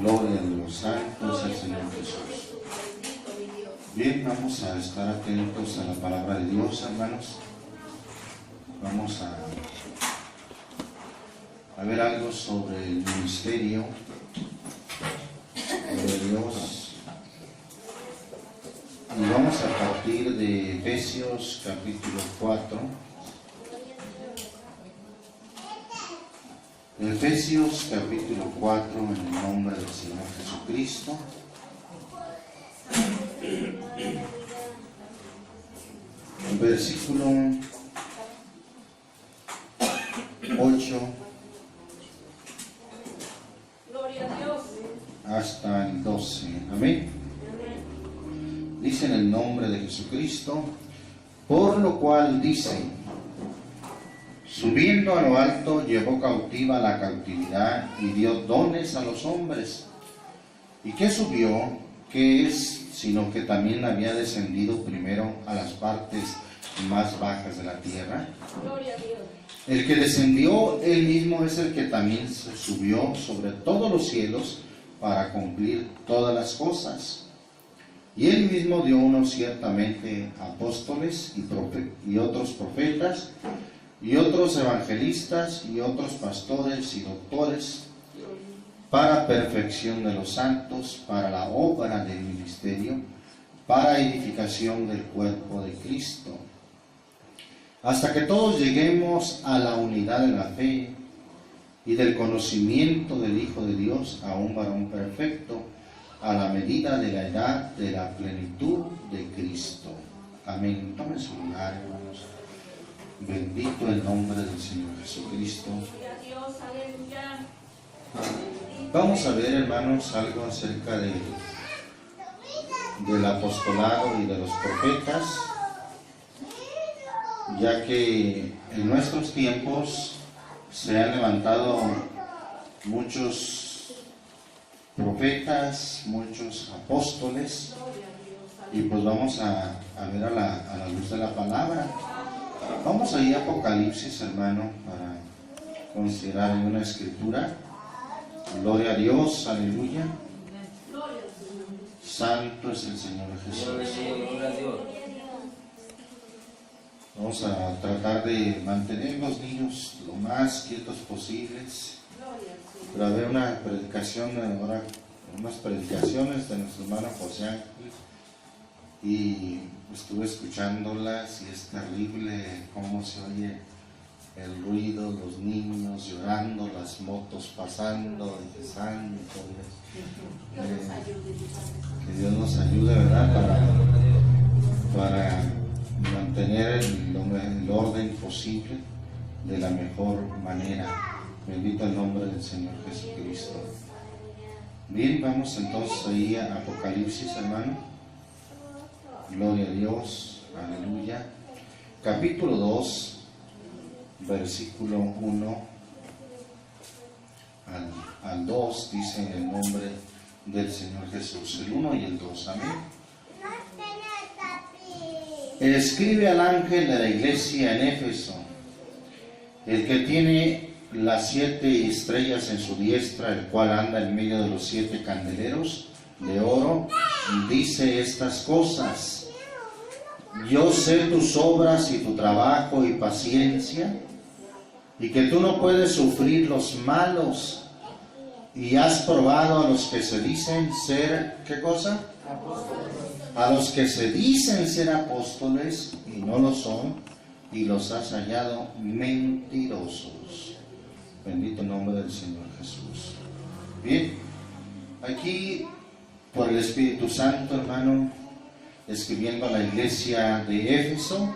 Gloria a los santos al Señor Jesús. Bien, vamos a estar atentos a la palabra de Dios, hermanos. Vamos a ver algo sobre el ministerio de Dios. Y vamos a partir de Efesios capítulo 4. Efesios capítulo 4, en el nombre del Señor Jesucristo. El versículo 8 hasta el 12. Amén. Dice en el nombre de Jesucristo, por lo cual dice: subiendo a lo alto, llevó cautiva la cautividad y dio dones a los hombres. ¿Y qué subió? ¿Qué es? Sino que también había descendido primero a las partes más bajas de la tierra. Gloria a Dios. El que descendió él mismo es el que también se subió sobre todos los cielos para cumplir todas las cosas. Y él mismo dio unos ciertamente apóstoles y otros profetas, y otros evangelistas, y otros pastores y doctores, para perfección de los santos, para la obra del ministerio, para edificación del cuerpo de Cristo, hasta que todos lleguemos a la unidad de la fe y del conocimiento del Hijo de Dios, a un varón perfecto, a la medida de la edad de la plenitud de Cristo. Amén. Tomen su lugar, hermanos. Bendito el nombre del Señor Jesucristo. Vamos a ver, hermanos, algo acerca del apostolado y de los profetas, ya que en nuestros tiempos se han levantado muchos profetas, muchos apóstoles, y pues vamos a ver a la luz de la palabra. Vamos a ir a Apocalipsis, hermano, para considerar en una escritura. Gloria a Dios, aleluya. Santo es el Señor Jesús. Vamos a tratar de mantener los niños lo más quietos posibles. Pero a ver una predicación ahora, unas predicaciones de nuestro hermano José Ángel, y estuve escuchándolas y es terrible cómo se oye el ruido, los niños llorando, las motos pasando. Dije, santo Dios, que Dios nos ayude, ¿verdad? Para mantener el orden posible de la mejor manera. Bendito el nombre del Señor Jesucristo. Bien, vamos entonces ahí a Apocalipsis, hermano. Gloria a Dios, aleluya. Capítulo 2, versículo 1 al 2, dice en el nombre del Señor Jesús, el 1 y el 2, amén. Escribe al ángel de la iglesia en Éfeso, el que tiene las 7 estrellas en su diestra, el cual anda en medio de los 7 candeleros de oro, dice estas cosas: yo sé tus obras y tu trabajo y paciencia, y que tú no puedes sufrir los malos, y has probado a los que se dicen ser, ¿qué cosa? Apóstoles. A los que se dicen ser apóstoles y no lo son, y los has hallado mentirosos. Bendito el nombre del Señor Jesús. Bien, aquí por el Espíritu Santo, hermano, escribiendo a la iglesia de Éfeso,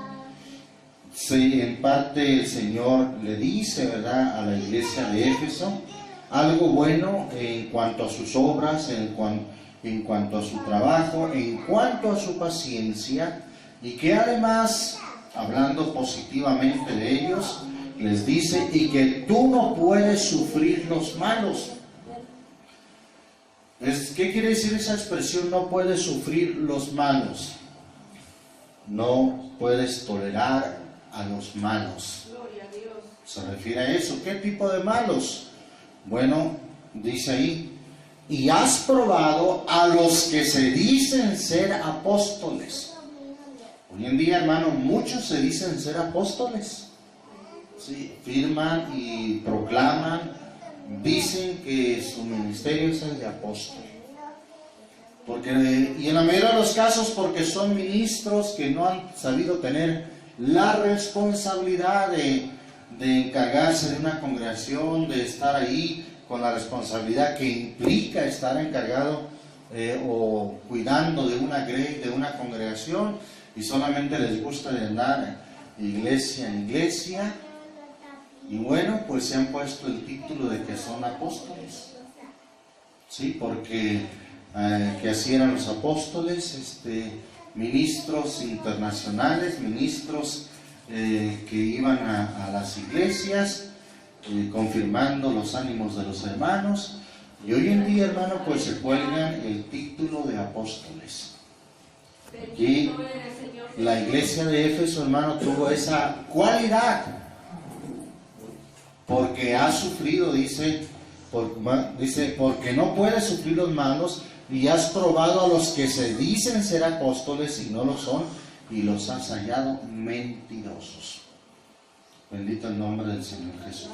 en parte el Señor le dice, ¿verdad?, a la iglesia de Éfeso algo bueno en cuanto a sus obras, en cuanto a su trabajo, en cuanto a su paciencia, y que además, hablando positivamente de ellos, les dice: y que tú no puedes sufrir los malos. ¿Qué quiere decir esa expresión? No puedes sufrir los malos. No puedes tolerar a los malos. Se refiere a eso. ¿Qué tipo de malos? Bueno, dice ahí y has probado a los que se dicen ser apóstoles. Hoy en día, hermano, muchos se dicen ser apóstoles. Sí, firman y proclaman, dicen que su ministerio es el de apóstol. Y en la mayoría de los casos porque son ministros que no han sabido tener la responsabilidad de encargarse de una congregación, de estar ahí con la responsabilidad que implica estar encargado o cuidando de una grey, de una congregación, y solamente les gusta de andar iglesia en iglesia, y bueno, pues se han puesto el título de que son apóstoles, sí, porque que así eran los apóstoles, ministros internacionales, ministros que iban a las iglesias, confirmando los ánimos de los hermanos, y hoy en día, hermano, pues se cuelgan el título de apóstoles. Aquí la iglesia de Éfeso, hermano, tuvo esa cualidad, porque ha sufrido, dice, porque no puedes sufrir los malos, y has probado a los que se dicen ser apóstoles y no lo son, y los has hallado mentirosos. Bendito el nombre del Señor Jesús.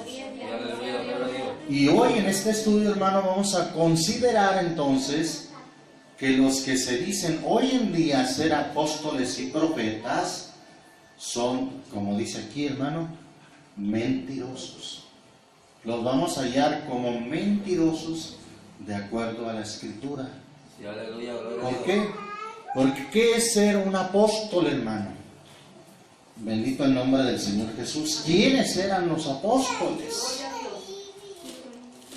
Y hoy en este estudio, hermano, vamos a considerar entonces que los que se dicen hoy en día ser apóstoles y profetas son, como dice aquí, hermano, mentirosos. Los vamos a hallar como mentirosos de acuerdo a la Escritura. ¿Por qué? Porque ¿qué es ser un apóstol, hermano? Bendito el nombre del Señor Jesús. ¿Quiénes eran los apóstoles?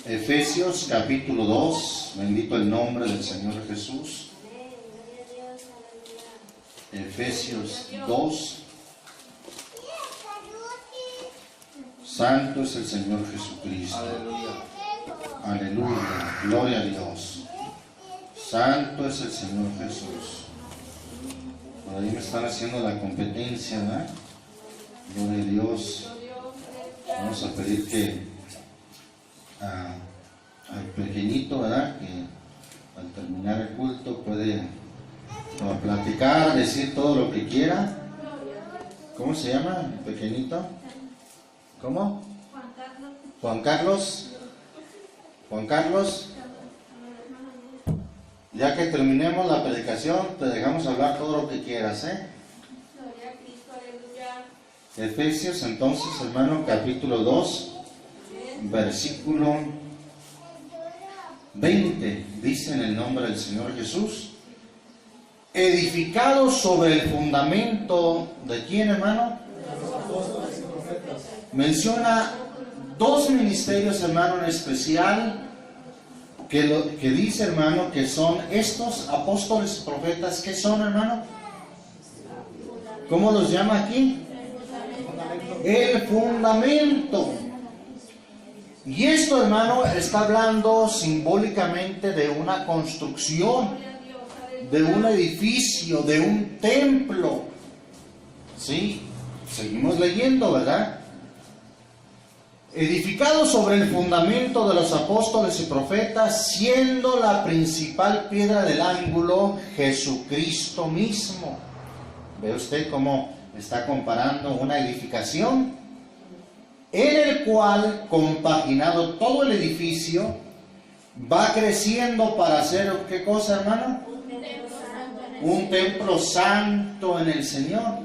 Efesios capítulo 2, bendito el nombre del Señor Jesús. Efesios 2. Santo es el Señor Jesucristo. Aleluya, gloria a Dios. Santo es el Señor Jesús. Por ahí me están haciendo la competencia, ¿verdad? Gloria a Dios. Vamos a pedir que al pequeñito, ¿verdad? Que al terminar el culto puede platicar, decir todo lo que quiera. ¿Cómo se llama el pequeñito? ¿Cómo? Juan Carlos. Juan Carlos. Ya que terminemos la predicación, te dejamos hablar todo lo que quieras, ¿eh? Efesios, entonces, hermano, capítulo 2, versículo 20, dice en el nombre del Señor Jesús, edificados sobre el fundamento de ¿quién, hermano? Menciona dos ministerios, hermano, en especial, que dice, hermano, que son estos apóstoles y profetas. ¿Qué son, hermano? ¿Cómo los llama aquí? El fundamento. Y esto, hermano, está hablando simbólicamente de una construcción, de un edificio, de un templo. ¿Sí? Seguimos leyendo, ¿verdad? Edificado sobre el fundamento de los apóstoles y profetas, siendo la principal piedra del ángulo Jesucristo mismo. ¿Ve usted cómo está comparando una edificación? En el cual, compaginado todo el edificio, va creciendo para hacer, ¿qué cosa, hermano? Un templo santo en el Señor,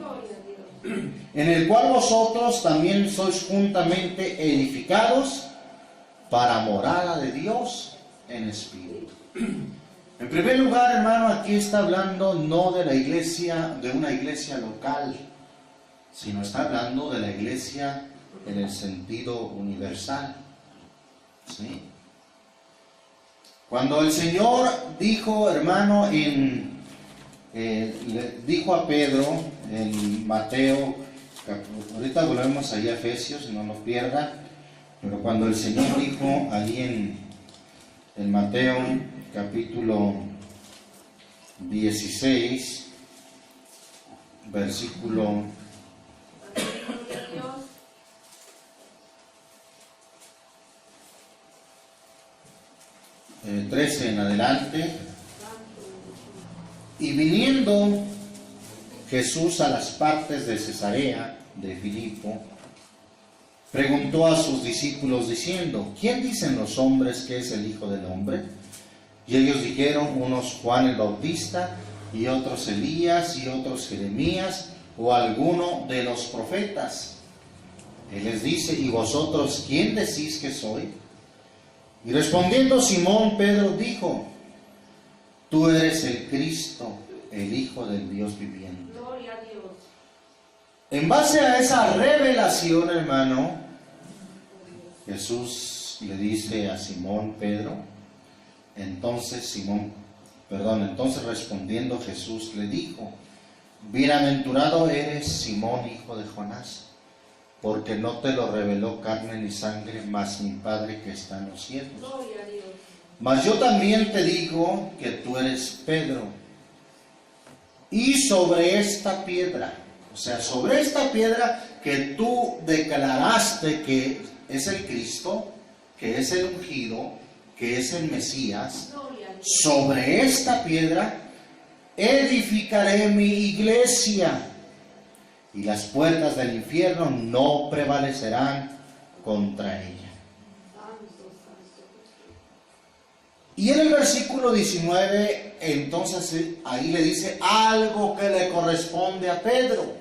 en el cual vosotros también sois juntamente edificados para morada de Dios en espíritu. En primer lugar, hermano, aquí está hablando no de la iglesia, de una iglesia local, sino está hablando de la iglesia en el sentido universal. ¿Sí? Cuando el Señor dijo, hermano, le dijo a Pedro en Mateo, ahorita volvemos ahí a Efesios, no lo pierdan, pero cuando el Señor dijo allí en Mateo capítulo 16, versículo 13 en adelante. Y viniendo Jesús a las partes de Cesarea de Filipo, preguntó a sus discípulos diciendo: ¿quién dicen los hombres que es el Hijo del Hombre? Y ellos dijeron, unos Juan el Bautista, y otros Elías, y otros Jeremías, o alguno de los profetas. Él les dice: ¿y vosotros quién decís que soy? Y respondiendo Simón Pedro dijo: tú eres el Cristo, el Hijo del Dios viviente. Gloria a Dios. En base a esa revelación, hermano, Jesús le dice a Simón Pedro, entonces respondiendo Jesús le dijo: bienaventurado eres, Simón, hijo de Jonás, porque no te lo reveló carne ni sangre, mas mi Padre que está en los cielos. Gloria a Dios. Mas yo también te digo que tú eres Pedro, y sobre esta piedra, o sea, sobre esta piedra que tú declaraste que es el Cristo, que es el ungido, que es el Mesías, sobre esta piedra edificaré mi iglesia, y las puertas del infierno no prevalecerán contra ella. Y en el versículo 19, entonces ahí le dice algo que le corresponde a Pedro,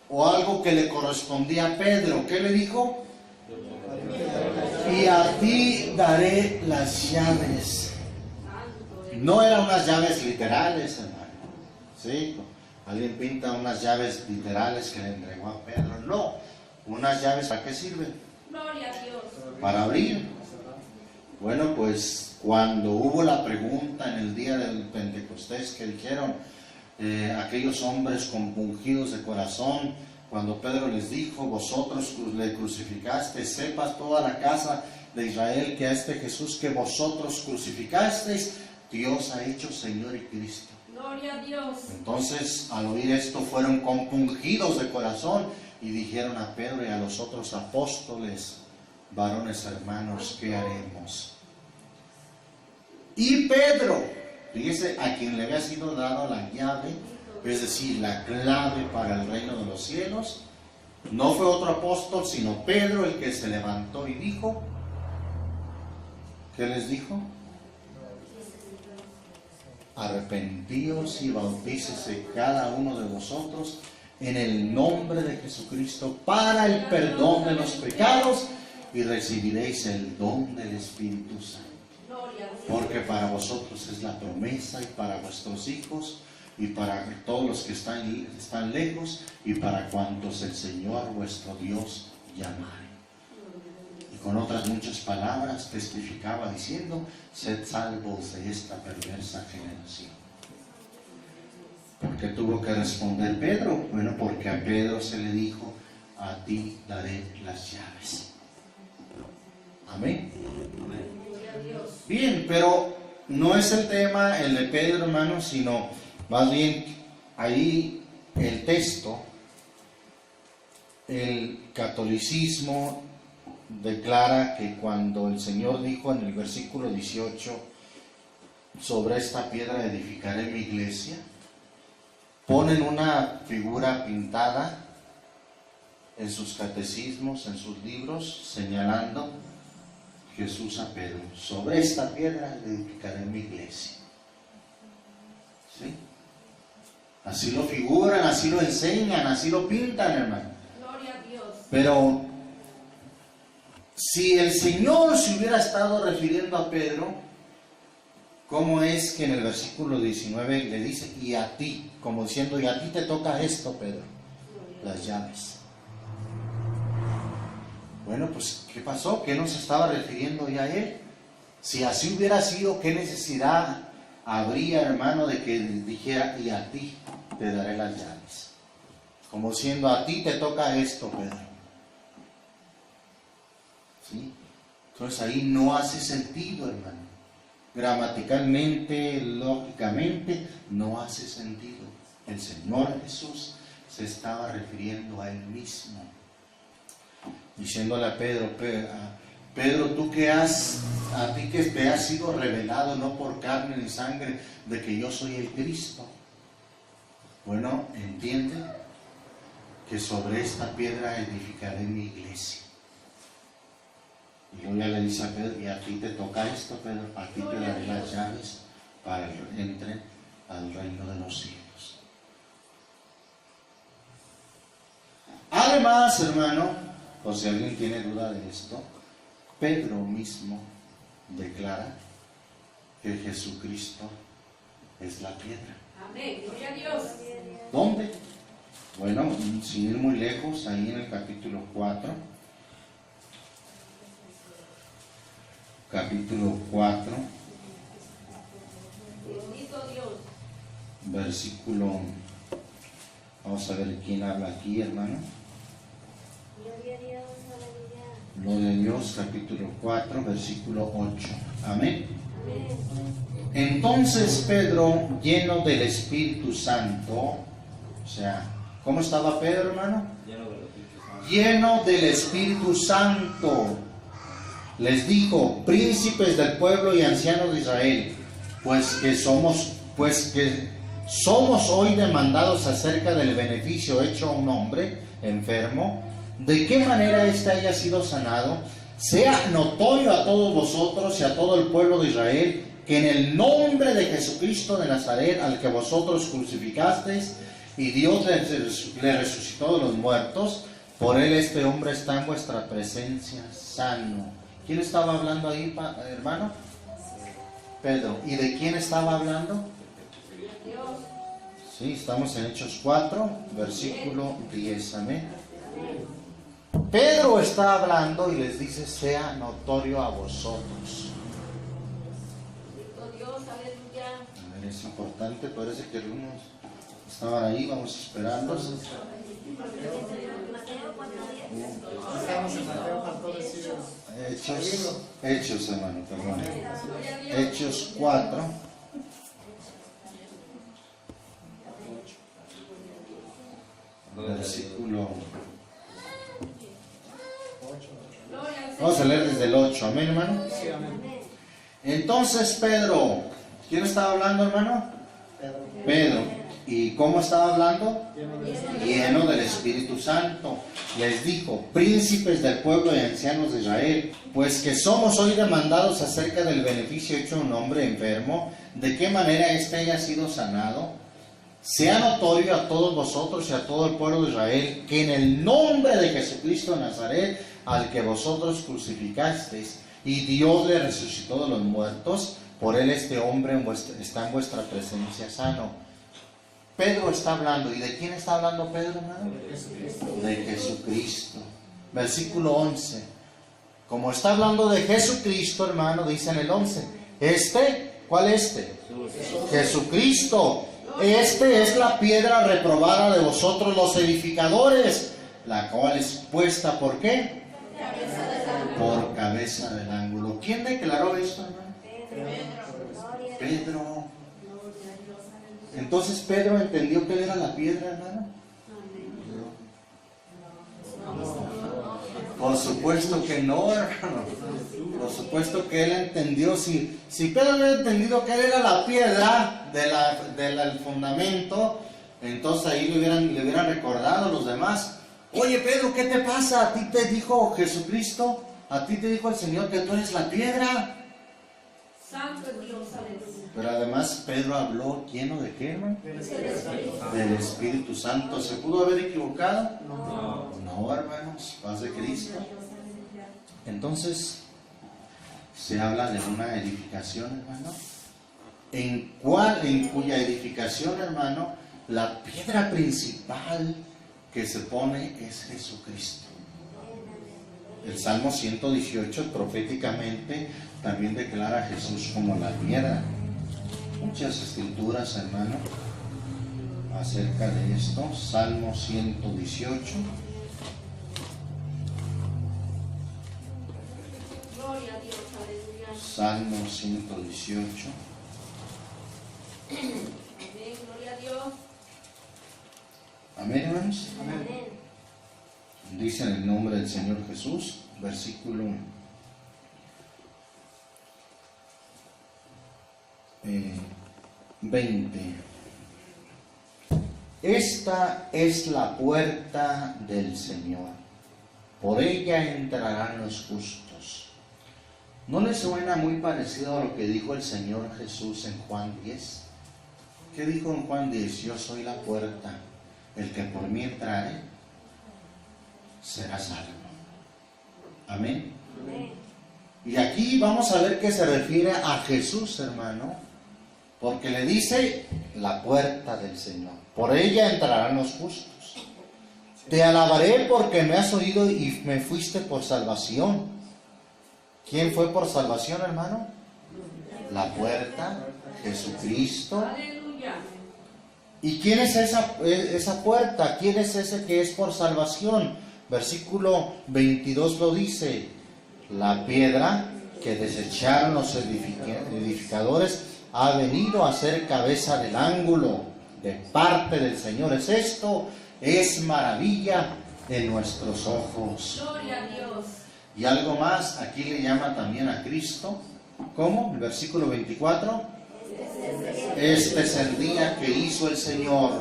o algo que le correspondía a Pedro. ¿Qué le dijo? Y a ti daré las llaves. No eran unas llaves literales, hermano. ¿Sí? Alguien pinta unas llaves literales que le entregó a Pedro. No, unas llaves, ¿para qué sirven? Gloria a Dios. Para abrir. Bueno, pues cuando hubo la pregunta en el día del Pentecostés que dijeron aquellos hombres compungidos de corazón, cuando Pedro les dijo: vosotros le crucificaste, sepas toda la casa de Israel que a este Jesús que vosotros crucificasteis, Dios ha hecho Señor y Cristo. Gloria a Dios. Entonces, al oír esto, fueron compungidos de corazón y dijeron a Pedro y a los otros apóstoles: varones hermanos, ¿qué haremos? Y Pedro, fíjese, a quien le había sido dado la llave, es decir, la clave para el reino de los cielos, no fue otro apóstol, sino Pedro, el que se levantó y dijo, ¿qué les dijo? Arrepentíos y bautícese cada uno de vosotros en el nombre de Jesucristo para el perdón de los pecados, y recibiréis el don del Espíritu Santo. Porque para vosotros es la promesa, y para vuestros hijos, y para todos los que están lejos, y para cuantos el Señor vuestro Dios llamare. Y con otras muchas palabras testificaba diciendo: sed salvos de esta perversa generación. ¿Por qué tuvo que responder Pedro? Bueno, porque a Pedro se le dijo: a ti daré las llaves. Amén. Bien, pero no es el tema el de Pedro, hermano, sino más bien ahí el texto. El catolicismo declara que cuando el Señor dijo en el versículo 18: sobre esta piedra edificaré mi iglesia, ponen una figura pintada en sus catecismos, en sus libros, señalando Jesús a Pedro: sobre esta piedra edificaré mi iglesia. ¿Sí? Así lo figuran, así lo enseñan, así lo pintan, hermano. Gloria a Dios. Pero si el Señor se hubiera estado refiriendo a Pedro, ¿cómo es que en el versículo 19 le dice: y a ti? Como diciendo: y a ti te toca esto, Pedro, las llaves. Bueno, pues, ¿qué pasó? ¿Qué nos estaba refiriendo ya él? Si así hubiera sido, ¿qué necesidad habría, hermano, de que dijera: y a ti te daré las llaves? Como diciendo: a ti te toca esto, Pedro. ¿Sí? Entonces ahí no hace sentido, hermano. Gramaticalmente, lógicamente, no hace sentido. El Señor Jesús se estaba refiriendo a Él mismo, diciéndole a Pedro: Pedro, tú que has a ti que te ha sido revelado no por carne ni sangre de que yo soy el Cristo. Bueno, entiende que sobre esta piedra edificaré mi iglesia. Y luego ya le dice a Pedro, y a ti te toca esto, Pedro, a ti te daré las llaves para que entre al reino de los cielos. Además, hermano, por si alguien tiene duda de esto, Pedro mismo declara que Jesucristo es la piedra. Amén. Gloria a Dios. ¿Dónde? Bueno, sin ir muy lejos, ahí en el capítulo 4. Capítulo 4, Bendito Dios. versículo, vamos a ver quién habla aquí, hermano. Gloria a Dios, aleluya. Gloria a Dios, capítulo 4, versículo 8. Amén. Amén. Entonces Pedro, lleno del Espíritu Santo, o sea, ¿cómo estaba Pedro, hermano? Lleno del Espíritu Santo, les dijo: príncipes del pueblo y ancianos de Israel, pues que somos hoy demandados acerca del beneficio hecho a un hombre enfermo, de qué manera éste haya sido sanado, sea notorio a todos vosotros y a todo el pueblo de Israel, que en el nombre de Jesucristo de Nazaret, al que vosotros crucificasteis, y Dios le resucitó de los muertos, por él este hombre está en vuestra presencia sano. ¿Quién estaba hablando ahí, hermano? Pedro. ¿Y de quién estaba hablando? Dios. Sí, estamos en Hechos 4, versículo 10. Amén. Pedro está hablando y les dice: sea notorio a vosotros. Bendito Dios. Aleluya. A ver, es importante, parece que algunos estaban ahí, vamos esperando. Mateo 4:10. Estamos en Mateo 14. Hechos, hermano, perdón. Gloria a Dios. Hechos 4. Versículo. Gloria al Señor. Vamos a leer desde el 8. Amén, hermano. Sí, amén. Entonces Pedro, ¿quién estaba hablando, hermano? Pedro. ¿Y cómo estaba hablando? Lleno del Espíritu Santo. Les dijo: príncipes del pueblo y ancianos de Israel, pues que somos hoy demandados acerca del beneficio hecho a un hombre enfermo, de qué manera éste haya sido sanado, sea notorio a todos vosotros y a todo el pueblo de Israel, que en el nombre de Jesucristo de Nazaret, al que vosotros crucificasteis, y Dios le resucitó de los muertos, por él este hombre está en vuestra presencia sano. Pedro está hablando. ¿Y de quién está hablando Pedro, hermano? De Jesucristo. Versículo 11. Como está hablando de Jesucristo, hermano, dice en el 11: ¿cuál este? Jesucristo. Este es la piedra reprobada de vosotros los edificadores, la cual es puesta, ¿por qué? Por cabeza del ángulo. ¿Quién declaró esto, hermano? Pedro. Entonces Pedro entendió que él era la piedra, hermano. Por supuesto que no, hermano. Por supuesto que él entendió. Si Pedro había entendido que él era la piedra del fundamento, entonces ahí le hubieran recordado a los demás: oye, Pedro, ¿qué te pasa? A ti te dijo Jesucristo, a ti te dijo el Señor que tú eres la piedra. Santo es Dios. Aleluya. Pero además Pedro habló lleno de qué, hermano? Del Espíritu Santo. ¿Se pudo haber equivocado? No, hermanos, paz de Cristo. Entonces se habla de una edificación, hermano, en cuya edificación, hermano, la piedra principal que se pone es Jesucristo. El Salmo 118 proféticamente también declara a Jesús como la piedra. Muchas escrituras, hermano, acerca de esto. Salmo 118. Gloria a Dios. Aleluya. Salmo 118. Amén. Gloria a Dios. Amén, hermanos. Amén. Dice en el nombre del Señor Jesús, versículo 20. Esta es la puerta del Señor, por ella entrarán los justos. ¿No les suena muy parecido a lo que dijo el Señor Jesús en Juan 10? ¿Qué dijo en Juan 10? Yo soy la puerta, el que por mí entrare será salvo. Amén. Amén. Y aquí vamos a ver que se refiere a Jesús, hermano, porque le dice la puerta del Señor. Por ella entrarán los justos. Te alabaré porque me has oído y me fuiste por salvación. ¿Quién fue por salvación, hermano? La puerta, Jesucristo. Aleluya. ¿Y quién es esa puerta? ¿Quién es ese que es por salvación? Versículo 22 lo dice: la piedra que desecharon los edificadores ha venido a ser cabeza del ángulo de parte del Señor. Es esto, es maravilla en nuestros ojos. Gloria a Dios. Y algo más, aquí le llama también a Cristo. ¿Cómo? El versículo 24. Este es el día que hizo el Señor.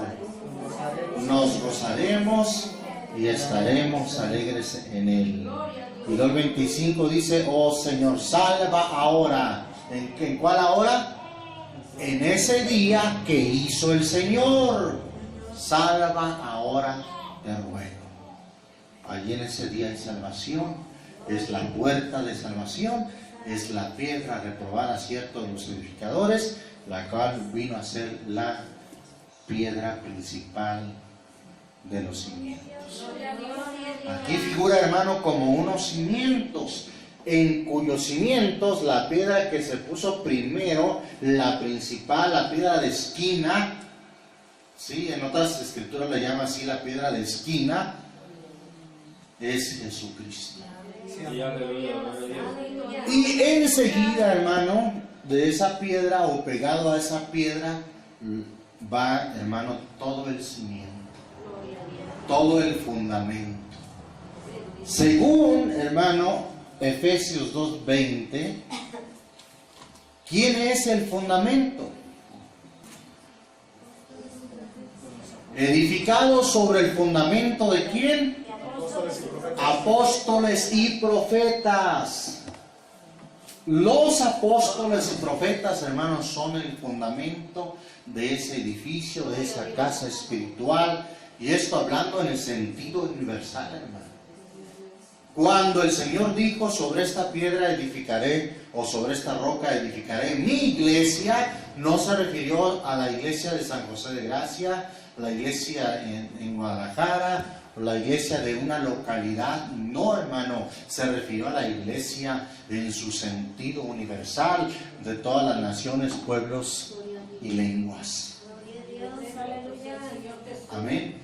Nos gozaremos y estaremos alegres en él. Y el 25 dice: oh Señor, salva ahora. ¿En cuál ahora? En ese día que hizo el Señor. Salva ahora, te ruego. Allí en ese día de salvación, es la puerta de salvación, es la piedra reprobada, cierto, de los edificadores, la cual vino a ser la piedra principal de los cimientos. Gloria a Dios. Aquí figura, hermano, como unos cimientos, en cuyos cimientos la piedra que se puso primero, la principal, la piedra de esquina, ¿sí? En otras escrituras le llama así la piedra de esquina, es Jesucristo. Y enseguida, hermano, de esa piedra o pegado a esa piedra va, hermano, todo el cimiento, todo el fundamento. Según, hermano, Efesios 2:20, ¿quién es el fundamento? Edificado sobre el fundamento de quién? Apóstoles y profetas. Los apóstoles y profetas, hermanos, son el fundamento de ese edificio, de esa casa espiritual. Y esto hablando en el sentido universal, hermano. Cuando el Señor dijo: sobre esta piedra edificaré, o sobre esta roca edificaré mi iglesia, no se refirió a la iglesia de San José de Gracia, la iglesia en Guadalajara, la iglesia de una localidad. No, hermano, se refirió a la iglesia en su sentido universal, de todas las naciones, pueblos y lenguas. Amén.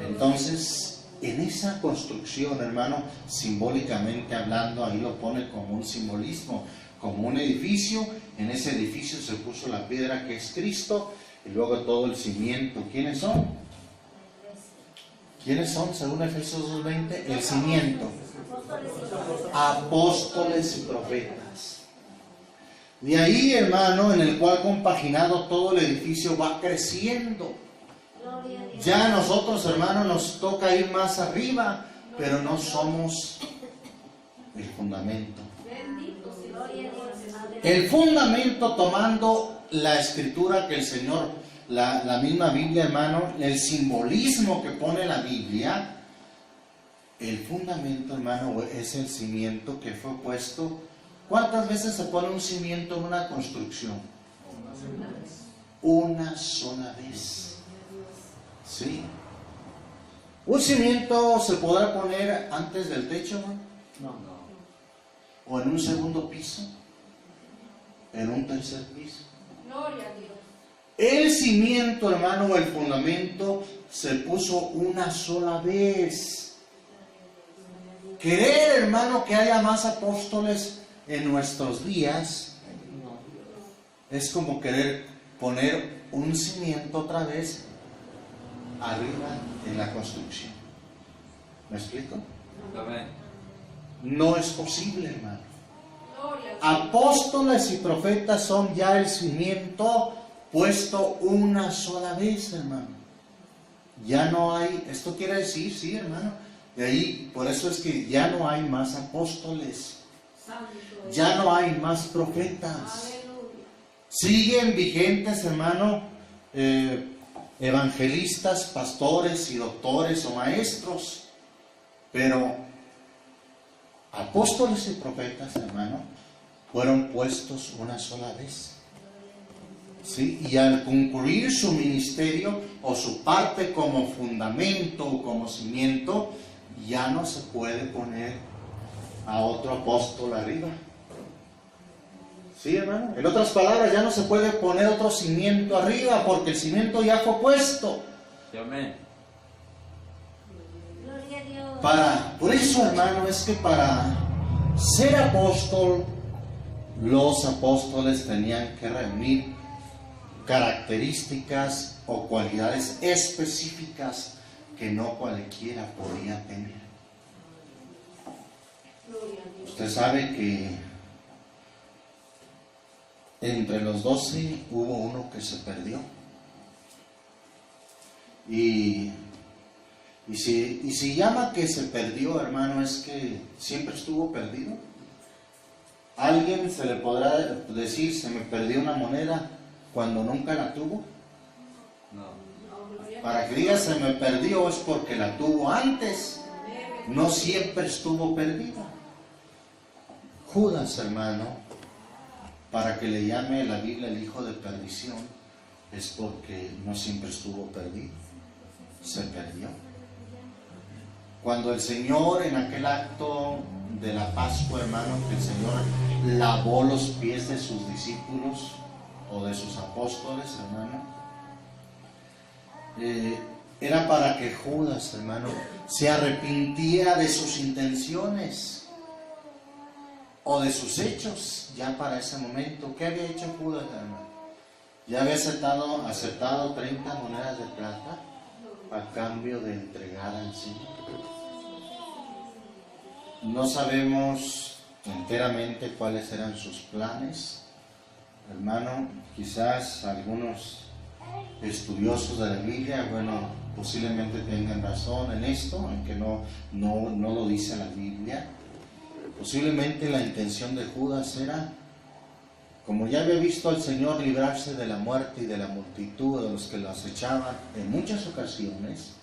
Entonces, en esa construcción, hermano, simbólicamente hablando, ahí lo pone como un simbolismo, como un edificio. En ese edificio se puso la piedra que es Cristo, y luego todo el cimiento. ¿Quiénes son? ¿Quiénes son, según Efesios 2:20? El cimiento. Apóstoles y profetas. De ahí, hermano, en el cual compaginado todo el edificio va creciendo. Ya a nosotros, hermano, nos toca ir más arriba, pero no somos el fundamento. Bendito sea. El fundamento, tomando la escritura que el Señor, la misma Biblia, hermano, el simbolismo que pone la Biblia, el fundamento, hermano, es el cimiento que fue puesto. ¿Cuántas veces se pone un cimiento en una construcción? Una sola vez. ¿Sí? ¿Un cimiento se podrá poner antes del techo, ¿no? No. ¿O en un segundo piso? ¿En un tercer piso? Gloria a Dios. El cimiento, hermano, o el fundamento se puso una sola vez. Querer, hermano, que haya más apóstoles en nuestros días es como querer poner un cimiento otra vez arriba en la construcción. ¿Me explico? Amén. No es posible, hermano. Gloria a apóstoles y profetas son ya el cimiento puesto una sola vez, hermano. Ya no hay, esto quiere decir, sí, hermano, de ahí, por eso es que ya no hay más apóstoles, ya no hay más profetas. Siguen vigentes, hermano, evangelistas, pastores y doctores o maestros, pero apóstoles y profetas, hermano, fueron puestos una sola vez. ¿Sí? Y al concluir su ministerio o su parte como fundamento o como cimiento, ya no se puede poner a otro apóstol arriba. ¿Sí, hermano? En otras palabras, ya no se puede poner otro cimiento arriba porque el cimiento ya fue puesto. Amén. Gloria a Dios. Por eso, hermano, es que para ser apóstol, los apóstoles tenían que reunir características o cualidades específicas que no cualquiera podía tener. Usted sabe que entre los 12 hubo uno que se perdió. Y si llama que se perdió, hermano, es que siempre estuvo perdido. ¿Alguien se le podrá decir, se me perdió una moneda cuando nunca la tuvo? No. Para que diga se me perdió es porque la tuvo antes. No siempre estuvo perdida. Judas, hermano, para que le llame la Biblia el hijo de perdición, es porque no siempre estuvo perdido. Se perdió. Cuando el Señor, en aquel acto de la Pascua, hermano, que el Señor lavó los pies de sus discípulos o de sus apóstoles, hermano, era para que Judas, hermano, se arrepintiera de sus intenciones o de sus hechos. Ya para ese momento, ¿qué había hecho Judas, hermano? Ya había aceptado 30 monedas de plata a cambio de entregar al Señor. No sabemos enteramente cuáles eran sus planes, hermano. Quizás algunos estudiosos de la Biblia, bueno, posiblemente tengan razón en esto, aunque no lo dice la Biblia. Posiblemente la intención de Judas era, como ya había visto al Señor librarse de la muerte y de la multitud de los que lo acechaban en muchas ocasiones,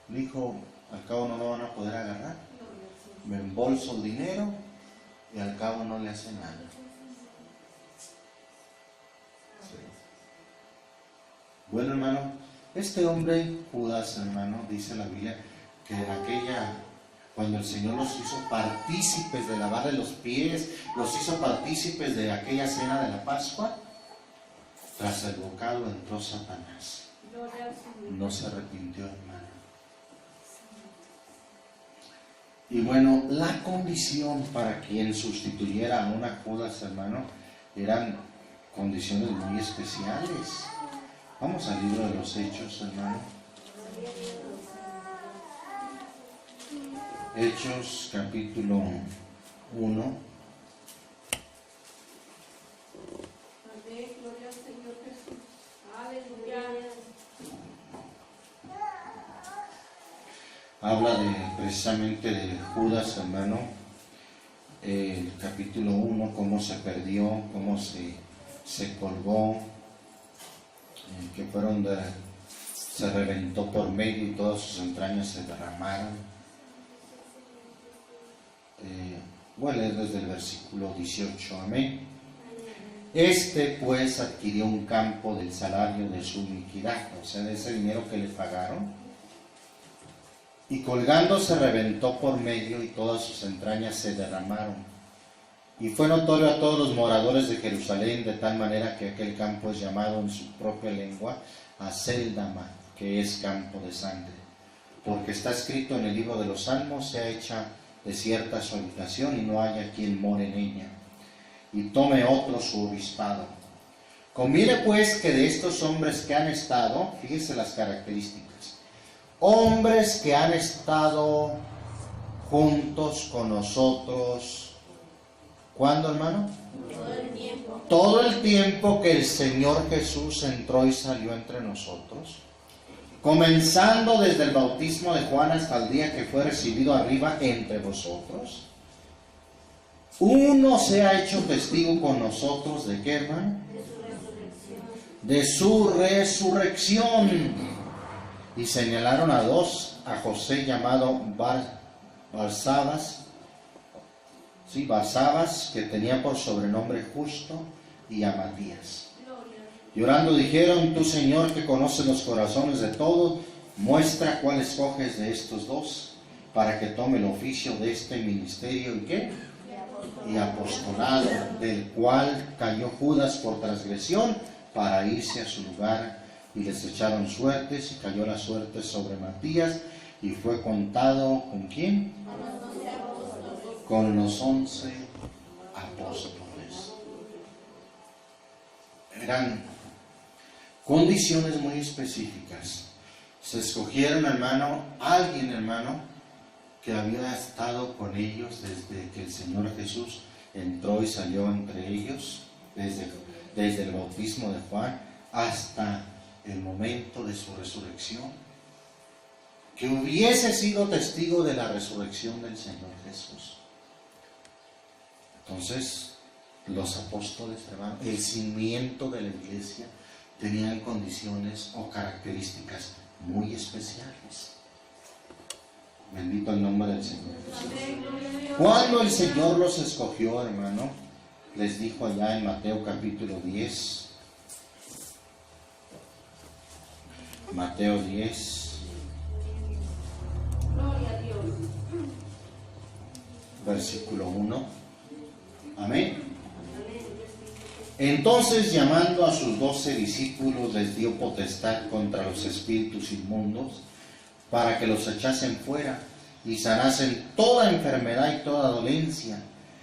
dijo, al cabo no lo van a poder agarrar, me embolso el dinero y al cabo no le hace nada. Sí. Bueno, hermano, este hombre, Judas, hermano, dice la Biblia, que en cuando el Señor los hizo partícipes de lavarle los pies, los hizo partícipes de aquella cena de la Pascua, tras el bocado entró Satanás. No se arrepintió, hermano. Y bueno, la condición para quien sustituyera a una Judas, hermano, eran condiciones muy especiales. Vamos al libro de los Hechos, hermano. Hechos, capítulo 1. Amén, gloria al Señor Jesús. Aleluya. Habla precisamente de Judas, hermano, el capítulo 1, cómo se perdió, cómo se colgó, que se reventó por medio y todas sus entrañas se derramaron. Voy a leer desde el versículo 18, amén. Este pues adquirió un campo del salario de su iniquidad, o sea, de ese dinero que le pagaron, y colgando se reventó por medio y todas sus entrañas se derramaron. Y fue notorio a todos los moradores de Jerusalén, de tal manera que aquel campo es llamado en su propia lengua Aceldama, que es campo de sangre. Porque está escrito en el libro de los Salmos, sea hecha desierta su habitación y no haya quien more en ella, y tome otro su obispado. Conviene pues que de estos hombres que han estado, fíjese las características, hombres que han estado juntos con nosotros ¿Cuándo, hermano? Todo el tiempo. Todo el tiempo que el Señor Jesús entró y salió entre nosotros, comenzando desde el bautismo de Juan hasta el día que fue recibido arriba entre vosotros. Uno se ha hecho testigo con nosotros de qué, hermano? De su resurrección. Y señalaron a dos, a José llamado Barsabas, sí, Barsabas, que tenía por sobrenombre Justo, y a Matías. Y orando dijeron: tú, Señor, que conoces los corazones de todos, muestra cuál escoges de estos dos, para que tome el oficio de este ministerio, ¿y qué? Y apostolado, del cual cayó Judas por transgresión, para irse a su lugar. Y les echaron suertes, y cayó la suerte sobre Matías, y fue contado ¿con quién? Con los 11 apóstoles. Eran condiciones muy específicas. Se escogieron, hermano, alguien, hermano, que había estado con ellos desde que el Señor Jesús entró y salió entre ellos, desde el bautismo de Juan hasta el momento de su resurrección, que hubiese sido testigo de la resurrección del Señor Jesús. Entonces, los apóstoles, hermano, el cimiento de la iglesia, tenían condiciones o características muy especiales. Bendito el nombre del Señor Jesús. Cuando el Señor los escogió, hermano, les dijo allá en Mateo capítulo 10, Mateo 10, Gloria a Dios. versículo 1. Amén. Entonces, llamando a sus 12 discípulos, les dio potestad contra los espíritus inmundos, para que los echasen fuera y sanasen toda enfermedad y toda dolencia.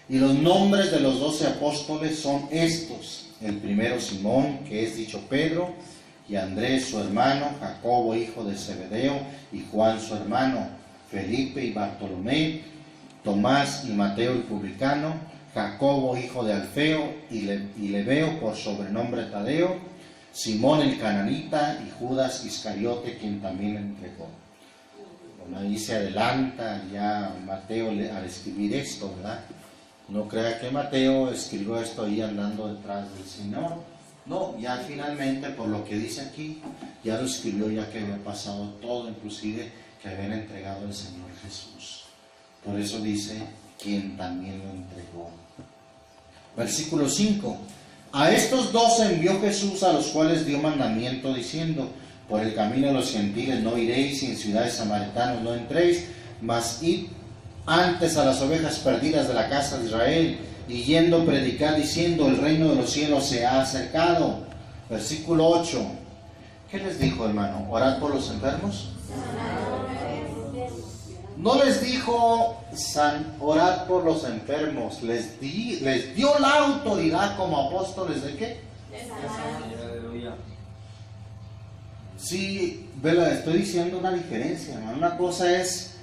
Y los nombres de los 12 apóstoles son estos: el primero Simón, que es dicho Pedro, y Andrés su hermano, Jacobo hijo de Zebedeo, y Juan su hermano, Felipe y Bartolomé, Tomás y Mateo el publicano, Jacobo hijo de Alfeo y Lebeo por sobrenombre Tadeo, Simón el cananita y Judas Iscariote, quien también le entregó. Bueno, ahí se adelanta ya Mateo al escribir esto, ¿verdad? No crea que Mateo escribió esto ahí andando detrás del Señor. No, ya finalmente, por lo que dice aquí, ya lo escribió ya que había pasado todo, inclusive que habían entregado al Señor Jesús. Por eso dice, quien también lo entregó. Versículo 5. A estos 12 envió Jesús, a los cuales dio mandamiento diciendo: por el camino de los gentiles no iréis, y en ciudades samaritanas no entréis, mas id antes a las ovejas perdidas de la casa de Israel, y yendo predicar diciendo: el reino de los cielos se ha acercado. Versículo 8. ¿Qué les dijo, hermano? ¿Orad por los enfermos? No les dijo orad por los enfermos, les dio la autoridad como apóstoles de qué. Sí, vela, estoy diciendo una diferencia, hermano. Una cosa es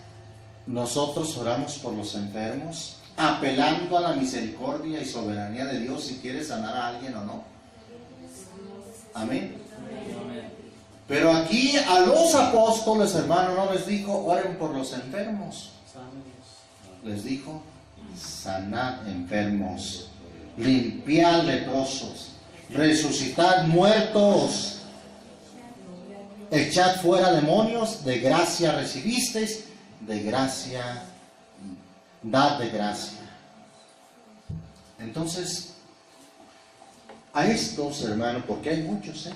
nosotros oramos por los enfermos, apelando a la misericordia y soberanía de Dios si quiere sanar a alguien o no. Amén. Pero aquí a los apóstoles, hermano, no les dijo oren por los enfermos. Les dijo sanad enfermos, limpiad leprosos, resucitad muertos, echad fuera demonios, de gracia recibisteis, de gracia dad de gracia. Entonces, a estos, hermanos, porque hay muchos,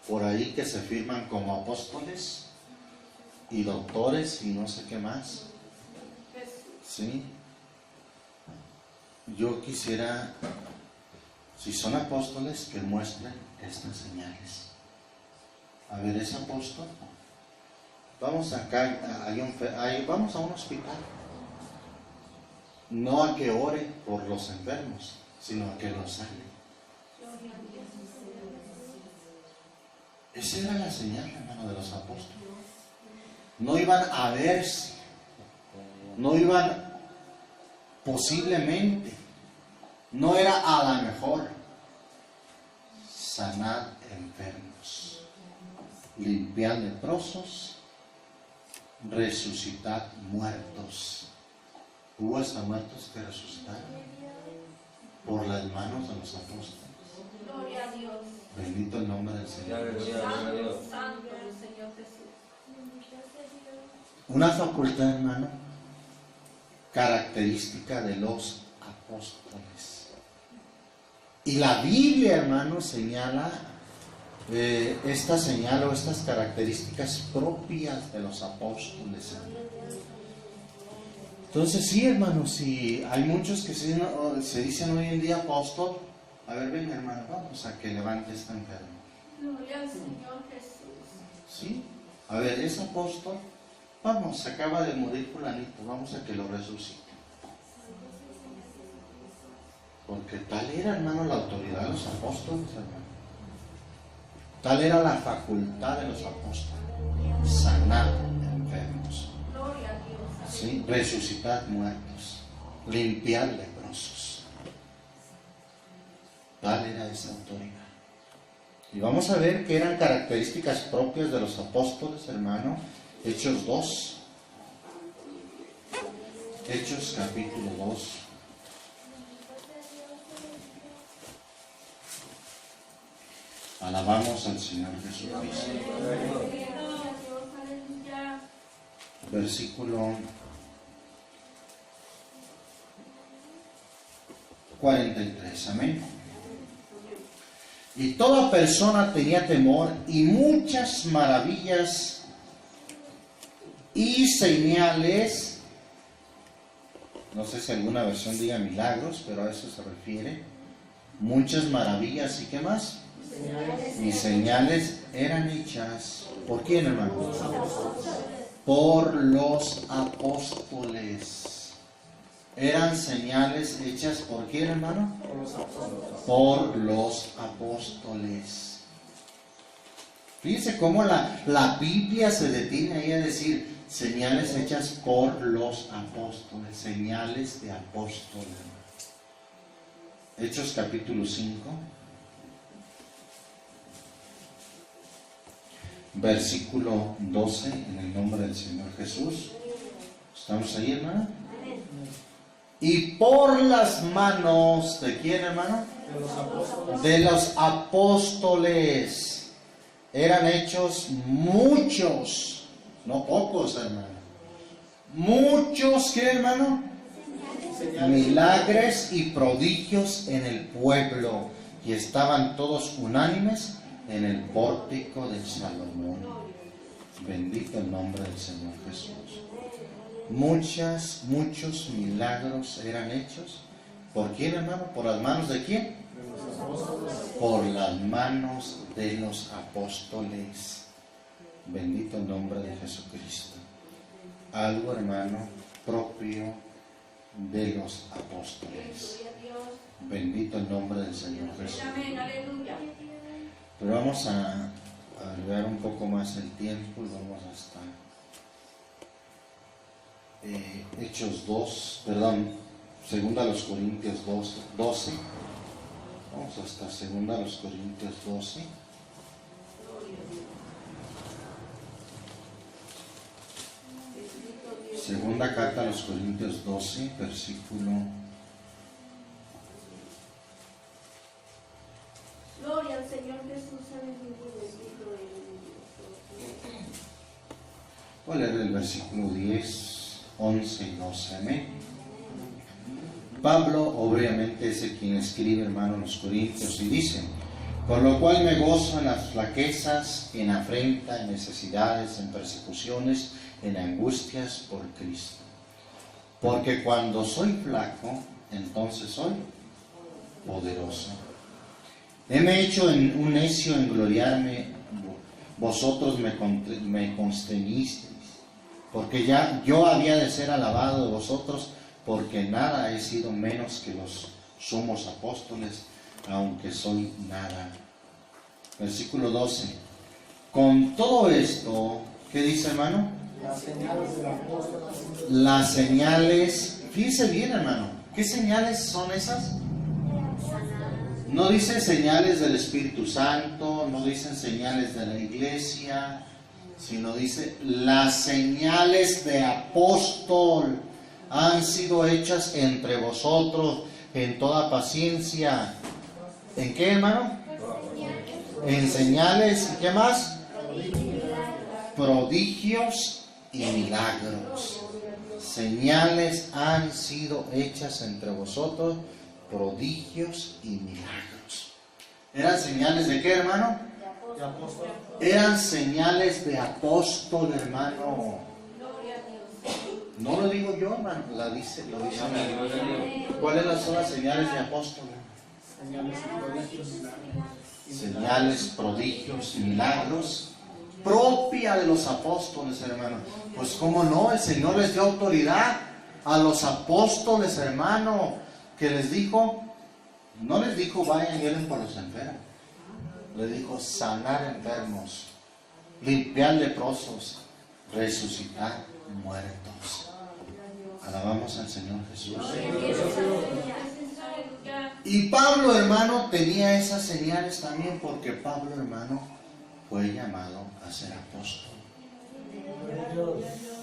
por ahí que se firman como apóstoles y doctores y no sé qué más. ¿Sí? Yo quisiera, si son apóstoles, que muestren estas señales. A ver, ¿es apóstol? Vamos acá, vamos a un hospital. No a que ore por los enfermos, sino a que los sane. Esa era la señal, hermano, de los apóstoles. No iban a verse, no iban Posiblemente. No era a la mejor. Sanar enfermos, limpiar leprosos, resucitar muertos. Hubo hasta muertos que resucitaron por las manos de los apóstoles. Gloria a Dios. Bendito el nombre del Señor. Santo, santo el Señor Jesús. Una facultad, hermano, característica de los apóstoles. Y la Biblia, hermano, señala esta señal o estas características propias de los apóstoles. Entonces, sí, hermano, si hay muchos que se dicen hoy en día apóstol. A ver, ven, hermano, vamos a que levante esta enferma. Gloria al Señor Jesús. ¿Sí? A ver, es apóstol. Vamos, acaba de morir fulanito, vamos a que lo resucite. Porque tal era, hermano, la autoridad de los apóstoles, hermano. Tal era la facultad de los apóstoles. Sanar enfermos. Gloria a Dios. ¿Sí? Resucitar muertos. Limpiar leprosos. Tal era esa autoridad. Y vamos a ver qué eran características propias de los apóstoles, hermano. Hechos 2. Hechos capítulo 2. Alabamos al Señor Jesucristo. Versículo 43. Amén. Y toda persona tenía temor, y muchas maravillas y señales, no sé si alguna versión diga milagros, pero a eso se refiere, muchas maravillas y ¿qué más? Y señales eran hechas. ¿Por quién, hermano? Por los apóstoles. Eran señales hechas por quién, hermano? Por los apóstoles. Fíjense cómo la Biblia se detiene ahí a decir señales hechas por los apóstoles, señales de apóstoles. Hechos capítulo 5. Versículo 12, en el nombre del Señor Jesús. ¿Estamos ahí, hermano? Y por las manos, ¿de quién, hermano? De los apóstoles. De los apóstoles. Eran hechos muchos, no pocos, hermano. Muchos, ¿qué, hermano? Milagros y prodigios en el pueblo. Y estaban todos unánimes en el pórtico de Salomón. Bendito el nombre del Señor Jesús. Muchos milagros eran hechos. ¿Por quién, hermano? ¿Por las manos de quién? Por las manos de los apóstoles. Bendito el nombre de Jesucristo. Algo, hermano, propio de los apóstoles. Bendito el nombre del Señor Jesús. Amén, aleluya. Pero vamos a alargar un poco más el tiempo y vamos hasta Hechos 2, perdón, 2 Corintios 12. Vamos hasta 2 Corintios 12. Segunda carta a los Corintios 12, versículo. Gloria al Señor Jesús, aleluya, bendito eres. Voy a leer el versículo 10, 11 y 12. Amén. Pablo, obviamente, es el quien escribe, hermano, en los Corintios, y dice: por lo cual me gozo en las flaquezas, en afrenta, en necesidades, en persecuciones, en angustias por Cristo. Porque cuando soy flaco, entonces soy poderoso. Heme hecho un necio en gloriarme, vosotros me constreñisteis, porque ya yo había de ser alabado de vosotros, porque nada he sido menos que los sumos apóstoles, aunque soy nada. Versículo 12. Con todo esto, ¿qué dice, hermano? Las señales del apóstol. Las señales fíjese bien, hermano, ¿qué señales son esas? No dicen señales del Espíritu Santo, no dicen señales de la iglesia, sino dice las señales de apóstol han sido hechas entre vosotros en toda paciencia. ¿En qué, hermano? En señales, ¿qué más? Prodigios y milagros. Señales han sido hechas entre vosotros, prodigios y milagros. ¿Eran señales de qué, hermano? De apóstol. Eran señales de apóstol, hermano. No lo digo yo, hermano, lo dice la Biblia. ¿Cuáles son las señales de apóstol? Señales, prodigios, milagros. Señales, prodigios y milagros propia de los apóstoles, hermano. Pues cómo no, el Señor les dio autoridad a los apóstoles, hermano, que les dijo, no les dijo vayan y oren por los enfermos, les dijo sanar enfermos, limpiar leprosos, resucitar muertos. Alabamos al Señor Jesús. Y Pablo, hermano, tenía esas señales también, porque Pablo, hermano, fue llamado a ser apóstol.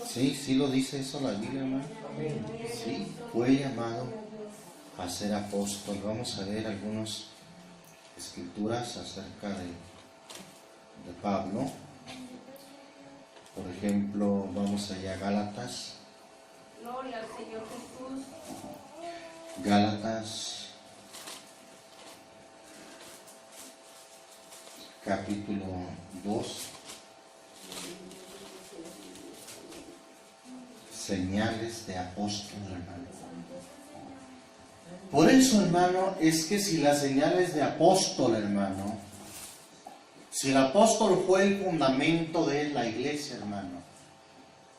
Sí lo dice eso la Biblia, hermano. Sí, fue llamado a ser apóstol. Vamos a ver algunas escrituras acerca de Pablo. Por ejemplo, vamos allá a Gálatas. Gloria al Señor Jesús. Gálatas capítulo 2. Señales de apóstol, hermano. Por eso, hermano, es que si las señales de apóstol, hermano, si el apóstol fue el fundamento de la iglesia, hermano,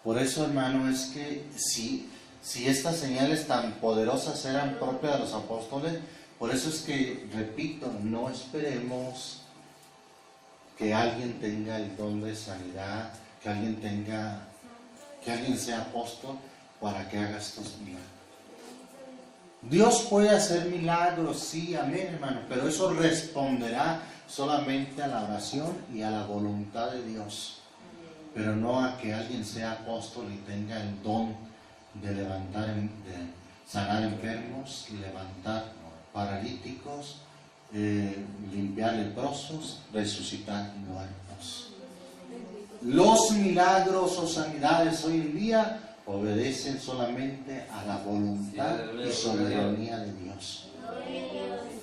por eso, hermano, es que si estas señales tan poderosas eran propias de los apóstoles, por eso es que, repito, no esperemos que alguien tenga el don de sanidad, que alguien sea apóstol para que haga estos milagros. Dios puede hacer milagros, sí, amén, hermano, pero eso responderá solamente a la oración y a la voluntad de Dios, pero no a que alguien sea apóstol y tenga el don de levantar, de sanar enfermos, levantar paralíticos, limpiar leprosos, resucitar muertos. Los milagros o sanidades hoy en día obedecen solamente a la voluntad y soberanía de Dios,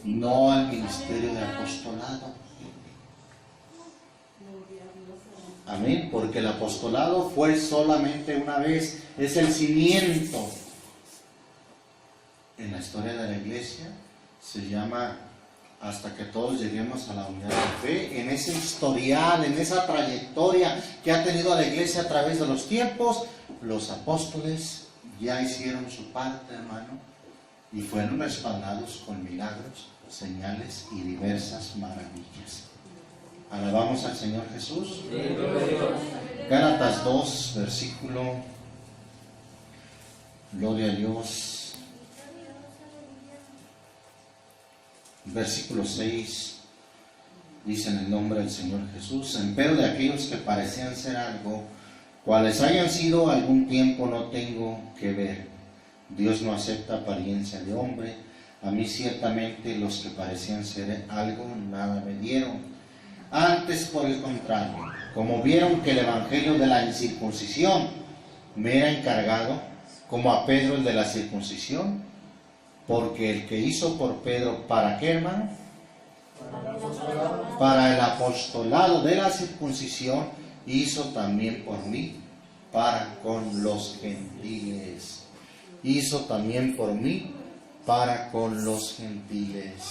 no al ministerio de apostolado. Amén, porque el apostolado fue solamente una vez, es el cimiento. En la historia de la iglesia se llama hasta que todos lleguemos a la unidad de fe, en ese historial, en esa trayectoria que ha tenido la iglesia a través de los tiempos. Los apóstoles ya hicieron su parte, hermano, y fueron respaldados con milagros, señales y diversas maravillas. Alabamos al Señor Jesús. Gálatas 2, versículo, gloria a Dios. Versículo 6 dice en el nombre del Señor Jesús: empero de aquellos que parecían ser algo, cuales hayan sido algún tiempo, no tengo que ver. Dios no acepta apariencia de hombre. A mí ciertamente los que parecían ser algo nada me dieron. Antes, por el contrario, como vieron que el evangelio de la incircuncisión me era encargado, como a Pedro el de la circuncisión, porque el que hizo por Pedro, ¿para qué, hermano? Para el apostolado de la circuncisión, hizo también por mí, para con los gentiles. Hizo también por mí, para con los gentiles.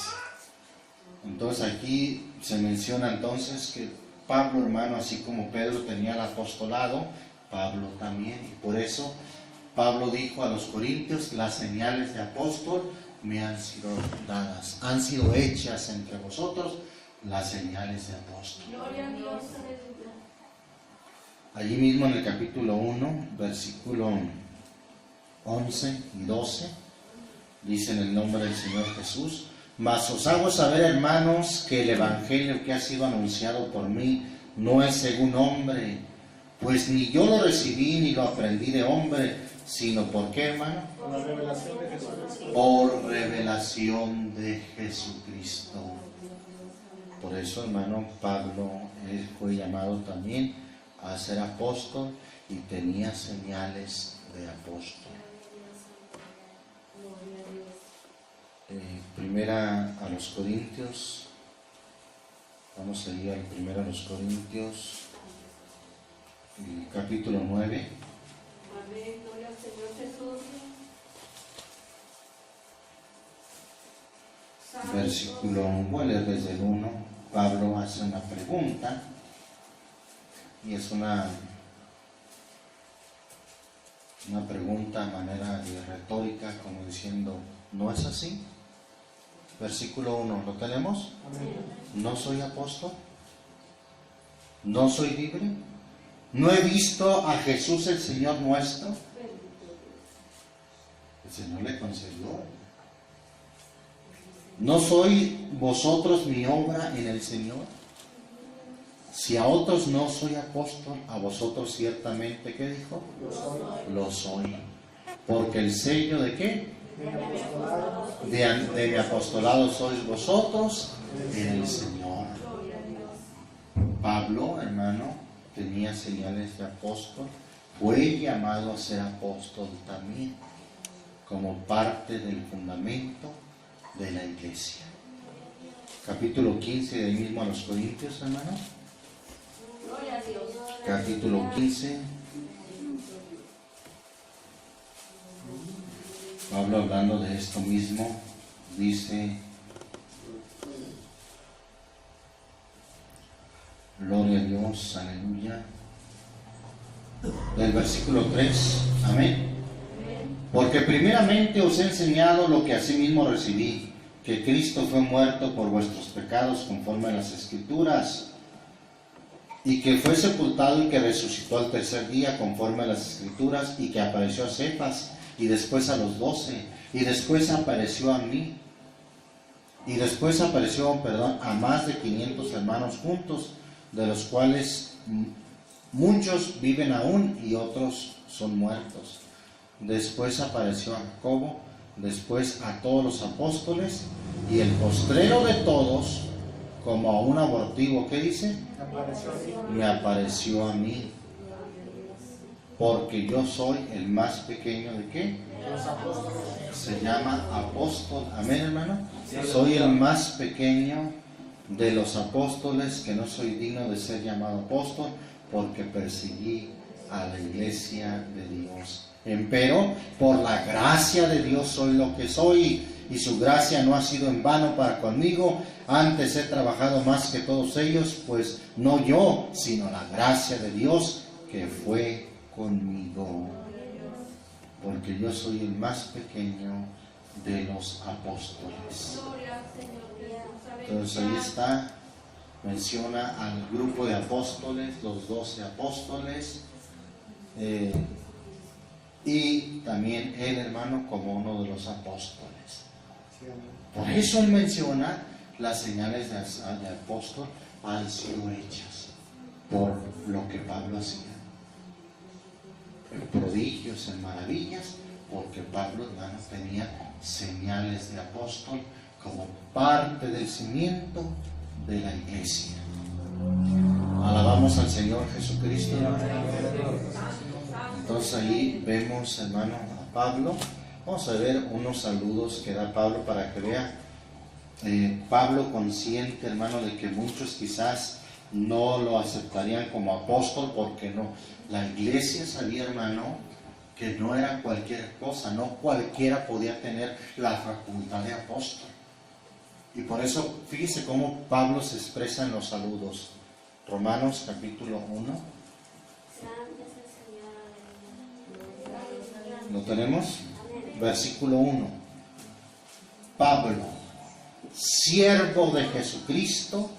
Entonces aquí se menciona entonces que Pablo, hermano, así como Pedro tenía el apostolado, Pablo también, y por eso Pablo dijo a los corintios: las señales de apóstol me han sido dadas, han sido hechas entre vosotros las señales de apóstol. Gloria a Dios. Allí mismo en el capítulo 1, versículo 11 y 12, dice en el nombre del Señor Jesús: mas os hago saber, hermanos, que el evangelio que ha sido anunciado por mí no es según hombre, pues ni yo lo recibí ni lo aprendí de hombre, sino por qué, hermano, Por la revelación de Jesucristo. por revelación de Jesucristo. Por eso, hermano, Pablo él fue llamado también a ser apóstol y tenía señales de apóstol. Primera a los Corintios, vamos a ir al primero a los Corintios, capítulo 9. Amén, gloria al Señor Jesús. Versículo, voy a leer desde el 1. Pablo hace una pregunta y es una pregunta a manera de retórica, como diciendo, ¿no es así? Versículo 1, ¿lo tenemos? ¿No soy apóstol? ¿No soy libre? ¿No he visto a Jesús el Señor nuestro? El Señor le concedió. ¿No soy vosotros mi obra en el Señor? Si a otros no soy apóstol, a vosotros ciertamente, ¿qué dijo? Lo soy. Porque el sello de qué? De mi apostolado sois vosotros en el Señor. Pablo, hermano, tenía señales de apóstol, fue llamado a ser apóstol también, como parte del fundamento de la iglesia. Capítulo 15 de ahí mismo a los Corintios, hermano. Gloria a Dios. Capítulo 15. Pablo, hablando de esto mismo, dice: gloria a Dios, aleluya. Del versículo 3, amén. Porque primeramente os he enseñado lo que asimismo recibí, que Cristo fue muerto por vuestros pecados conforme a las Escrituras, y que fue sepultado y que resucitó al tercer día conforme a las Escrituras, y que apareció a Cefas, y después a los 12, y después apareció a mí, y después apareció, a más de 500 hermanos juntos, de los cuales muchos viven aún y otros son muertos. Después apareció a Jacobo, después a todos los apóstoles, y el postrero de todos, como a un abortivo, ¿qué dice? Me apareció a mí, porque yo soy el más pequeño de ¿qué? Se llama apóstol, amén, hermano. Soy el más pequeño de los apóstoles, que no soy digno de ser llamado apóstol, porque perseguí a la iglesia de Dios. Empero, por la gracia de Dios soy lo que soy, y su gracia no ha sido en vano para conmigo. Antes he trabajado más que todos ellos, pues no yo, sino la gracia de Dios que fue conmigo. Porque yo soy el más pequeño de los apóstoles. Gloria al Señor Jesús. Entonces ahí está, menciona al grupo de apóstoles, los 12 apóstoles, y también él, hermano, como uno de los apóstoles. Por eso él menciona las señales de apóstol han sido hechas por lo que Pablo hacía. En prodigios, en maravillas, porque Pablo, hermano, tenía señales de apóstol como parte del cimiento de la iglesia. Alabamos al Señor Jesucristo, hermano. Entonces ahí vemos, hermano, a Pablo. Vamos a ver unos saludos que da Pablo para que vea. Pablo, consciente, hermano, de que muchos quizás no lo aceptarían como apóstol, porque no. La iglesia sabía, hermano, que no era cualquier cosa, no cualquiera podía tener la facultad de apóstol. Y por eso, fíjese cómo Pablo se expresa en los saludos. Romanos capítulo 1. ¿Lo tenemos? Versículo 1. Pablo, siervo de Jesucristo,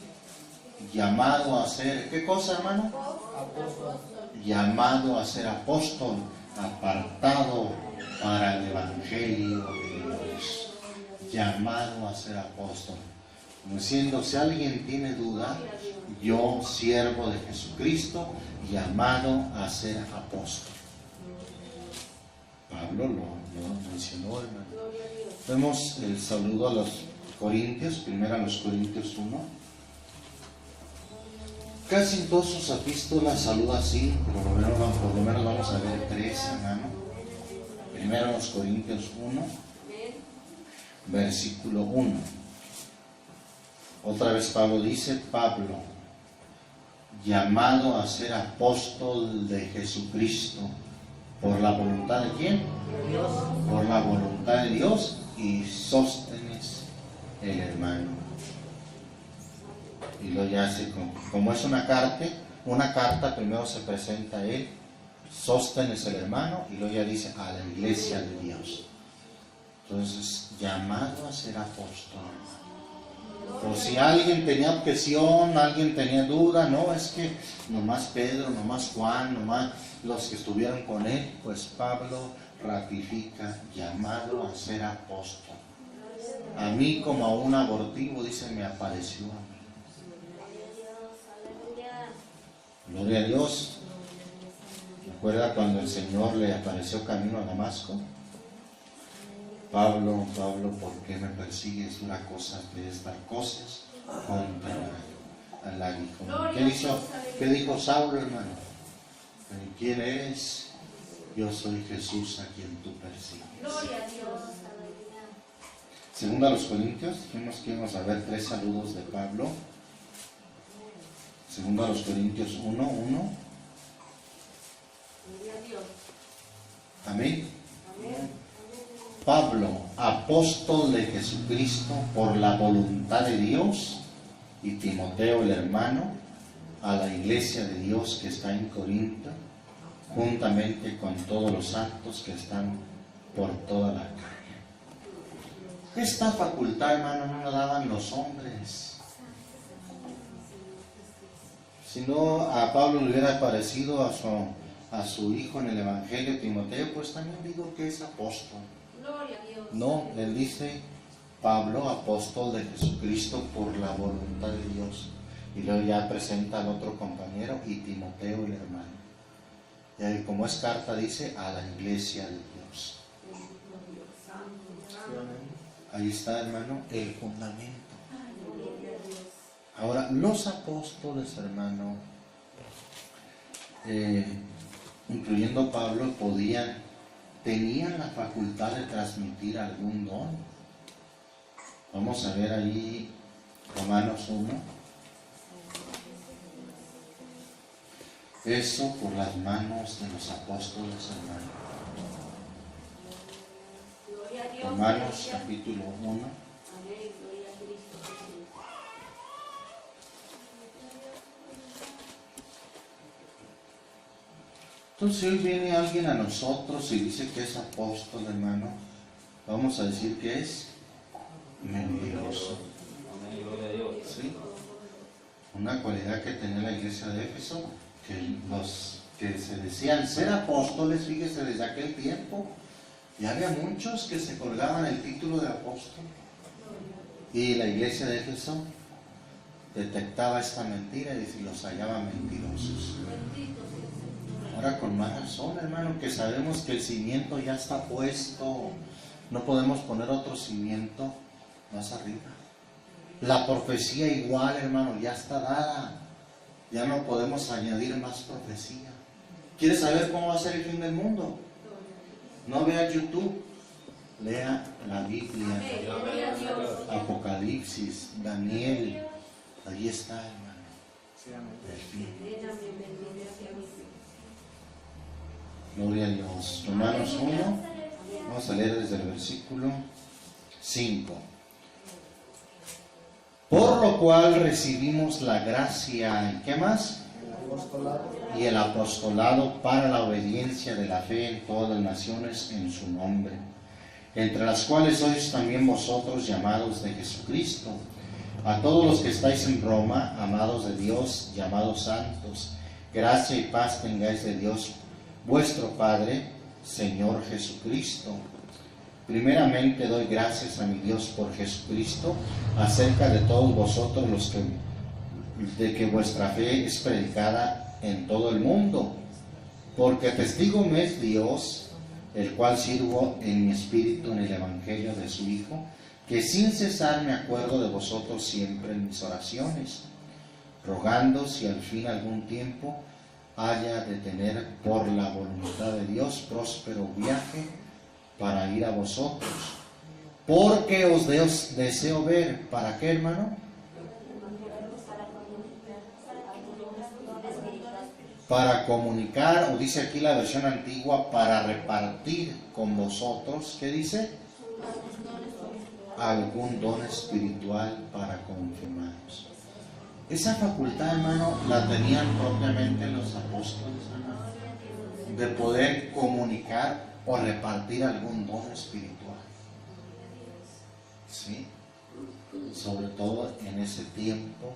llamado a ser, ¿qué cosa, hermano? Apóstol. Llamado a ser apóstol, apartado para el Evangelio de Dios, llamado a ser apóstol. Como diciendo, si alguien tiene duda, yo, siervo de Jesucristo, llamado a ser apóstol. Pablo lo mencionó, hermano. Vemos el saludo a los Corintios, primero a los Corintios 1. Casi en todas sus epístolas saluda así, pero por lo menos vamos a ver 3, hermano. Primero a los Corintios 1, versículo 1. Otra vez Pablo dice, Pablo, llamado a ser apóstol de Jesucristo, ¿por la voluntad de quién? Dios. Por la voluntad de Dios, y Sóstenes, el hermano. Y luego ya se, como es una carta primero se presenta a él, Sóstenes el hermano, y luego ya dice a la iglesia de Dios. Entonces, llamado a ser apóstol. Por si alguien tenía objeción, alguien tenía duda, no, es que nomás Pedro, nomás Juan, nomás los que estuvieron con él, pues Pablo ratifica, llamado a ser apóstol. A mí como a un abortivo, dice, me apareció a mí. Gloria a Dios. ¿Recuerda cuando el Señor le apareció camino a Damasco? Pablo, ¿por qué me persigues? Una cosa de estas cosas contra el aguijón. ¿Qué dijo Saulo, hermano? ¿Quién eres? Yo soy Jesús a quien tú persigues. Gloria a Dios. Segundo a los Corintios, dijimos que íbamos a ver 3 saludos de Pablo. Segundo a los Corintios 1:1. Gloria a Dios. Amén. Amén. Pablo, apóstol de Jesucristo por la voluntad de Dios, y Timoteo el hermano, a la iglesia de Dios que está en Corinto, juntamente con todos los santos que están por toda la calle. Esta facultad, hermano, no la daban los hombres. Si no a Pablo le hubiera parecido a su hijo en el Evangelio, Timoteo, pues también digo que es apóstol. Gloria a Dios. No, él dice, Pablo, apóstol de Jesucristo por la voluntad de Dios. Y luego ya presenta al otro compañero, y Timoteo el hermano. Y ahí, como es carta, dice, a la iglesia de Dios. Ahí está, hermano, el fundamento. Ahora, los apóstoles, hermano, incluyendo Pablo, tenían la facultad de transmitir algún don. Vamos a ver ahí Romanos 1. Eso por las manos de los apóstoles, hermano. Gloria a Dios. Romanos capítulo 1. Amén. Gloria a Cristo Jesús. Entonces, si hoy viene alguien a nosotros y dice que es apóstol, hermano, vamos a decir que es mentiroso. ¿Sí? Una cualidad que tenía la iglesia de Éfeso, que los que se decían ser apóstoles, fíjese, desde aquel tiempo, ya había muchos que se colgaban el título de apóstol. Y la iglesia de Éfeso detectaba esta mentira y los hallaba mentirosos. Ahora con más razón, hermano, que sabemos que el cimiento ya está puesto, no podemos poner otro cimiento más arriba. La profecía igual, hermano, ya está dada, ya no podemos añadir más profecía. ¿Quieres saber cómo va a ser el fin del mundo? No vea YouTube, lea la Biblia, Gloria a Dios. Apocalipsis, Daniel, ahí está, hermano, el fin. Gloria a Dios. Romanos 1, vamos a leer desde el versículo 5. Por lo cual recibimos la gracia, ¿y qué más? Y el apostolado para la obediencia de la fe en todas las naciones en su nombre, entre las cuales sois también vosotros llamados de Jesucristo. A todos los que estáis en Roma, amados de Dios, llamados santos, gracia y paz tengáis de Dios vuestro Padre Señor Jesucristo. Primeramente doy gracias a mi Dios por Jesucristo acerca de todos vosotros de que vuestra fe es predicada en todo el mundo, porque testigo me es Dios, el cual sirvo en mi espíritu en el evangelio de su Hijo, que sin cesar me acuerdo de vosotros siempre en mis oraciones, rogando si al fin algún tiempo haya de tener por la voluntad de Dios próspero viaje para ir a vosotros, porque os deseo ver. ¿Para qué, hermano? Para comunicar, o dice aquí la versión antigua, para repartir con vosotros, ¿qué dice? Algún don espiritual para confirmaros. Esa facultad, hermano, la tenían propiamente los apóstoles, hermano, de poder comunicar o repartir algún don espiritual. ¿Sí? Sobre todo en ese tiempo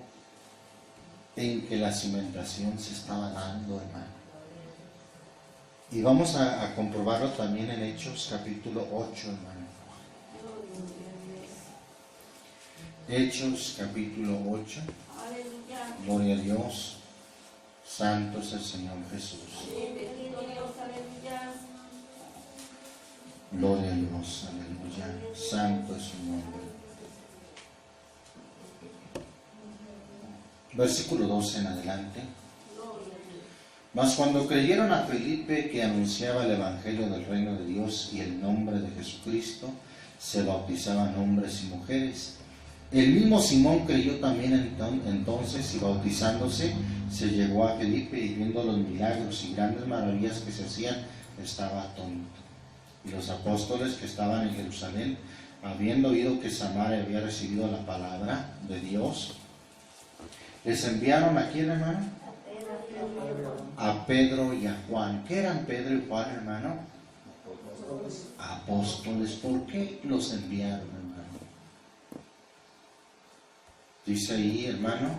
en que la cimentación se estaba dando, hermano. Y vamos a comprobarlo también en Hechos capítulo 8, hermano. Hechos capítulo 8. Aleluya. Gloria a Dios. Santo es el Señor Jesús. Bendito Dios, aleluya. Gloria a Dios, aleluya. Santo es su nombre. Versículo 12 en adelante. Mas cuando creyeron a Felipe, que anunciaba el evangelio del reino de Dios y el nombre de Jesucristo, se bautizaban hombres y mujeres. El mismo Simón creyó también entonces, y bautizándose se llegó a Felipe, y viendo los milagros y grandes maravillas que se hacían, estaba atónito. Y los apóstoles que estaban en Jerusalén, habiendo oído que Samaria había recibido la palabra de Dios, les enviaron ¿a quién, hermano? A Pedro y a Juan. ¿Qué eran Pedro y Juan, hermano? Apóstoles. ¿Por qué los enviaron, hermano? Dice ahí, hermano,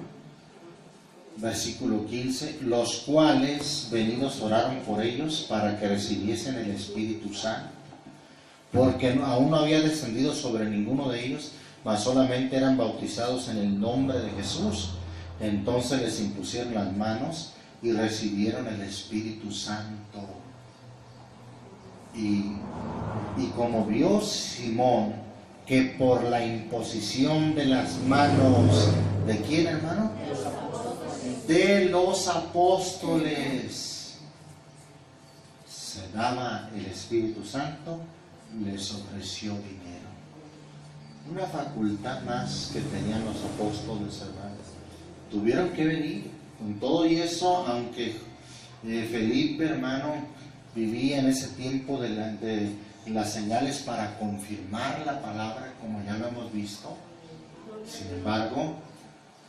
versículo 15, los cuales venidos oraron por ellos para que recibiesen el Espíritu Santo, porque aún no había descendido sobre ninguno de ellos, mas solamente eran bautizados en el nombre de Jesús. Entonces les impusieron las manos y recibieron el Espíritu Santo. Y como vio Simón que por la imposición de las manos, ¿de quién, hermano? De los apóstoles se daba el Espíritu Santo, les ofreció dinero. Una facultad más que tenían los apóstoles, hermanos. Tuvieron que venir con todo y eso, aunque Felipe, hermano, vivía en ese tiempo de las señales para confirmar la palabra, como ya lo hemos visto. Sin embargo,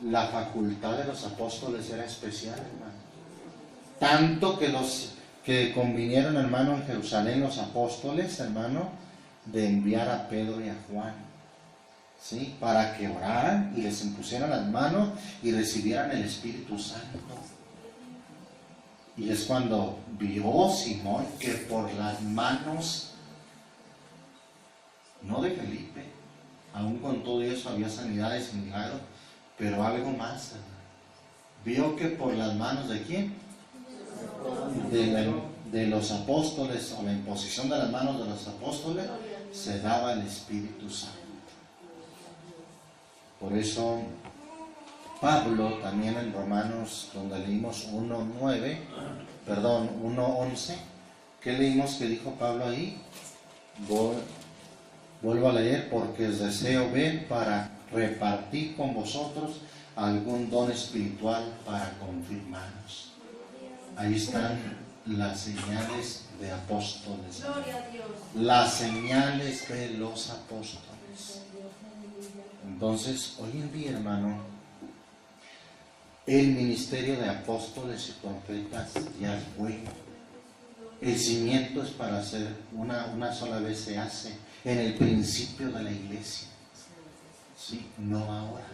la facultad de los apóstoles era especial, hermano. Tanto que los que convinieron, hermano, en Jerusalén, los apóstoles, hermano, de enviar a Pedro y a Juan, ¿sí? Para que oraran y les impusieran las manos y recibieran el Espíritu Santo. Y es cuando vio Simón que por las manos, no de Felipe, aún con todo eso había sanidades y milagros, pero algo más, vio que por las manos de quién, de los apóstoles, o la imposición de las manos de los apóstoles, se daba el Espíritu Santo. Por eso Pablo también en Romanos, donde leímos 1:11, ¿qué leímos que dijo Pablo ahí? Vuelvo a leer, porque os deseo ver para repartir con vosotros algún don espiritual para confirmaros. Ahí están las señales de apóstoles. Gloria a Dios. Las señales de los apóstoles. Entonces, hoy en día, hermano, el ministerio de apóstoles y profetas ya es bueno. El cimiento es para hacer, una sola vez se hace, en el principio de la iglesia. Sí, no ahora.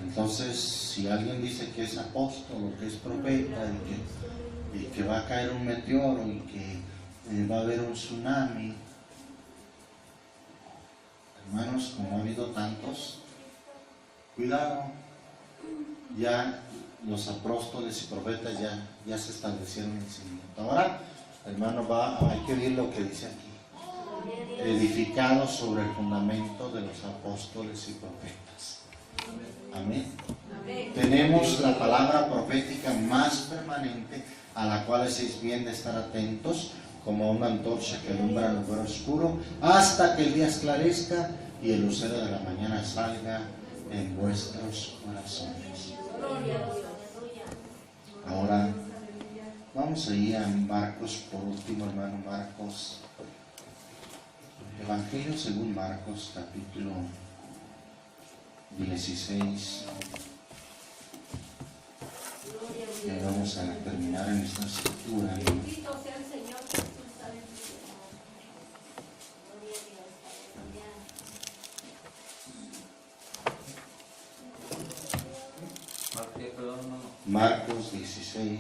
Entonces, si alguien dice que es apóstol o que es profeta y que va a caer un meteoro y que va a haber un tsunami. Hermanos, como ha habido tantos, cuidado, ya los apóstoles y profetas ya se establecieron en el cimiento. Ahora, hermano, hay que oír lo que dice aquí: edificado sobre el fundamento de los apóstoles y profetas. Amén. Tenemos la palabra profética más permanente, a la cual es bien de estar atentos, como una antorcha que alumbra el lugar oscuro, hasta que el día esclarezca y el lucero de la mañana salga en vuestros corazones. Ahora vamos a ir a Marcos, por último, hermano. Marcos, Evangelio según Marcos, capítulo 16. Y vamos a terminar en esta escritura. Bendito sea el Señor Jesús. Aleluya. Marcos 16.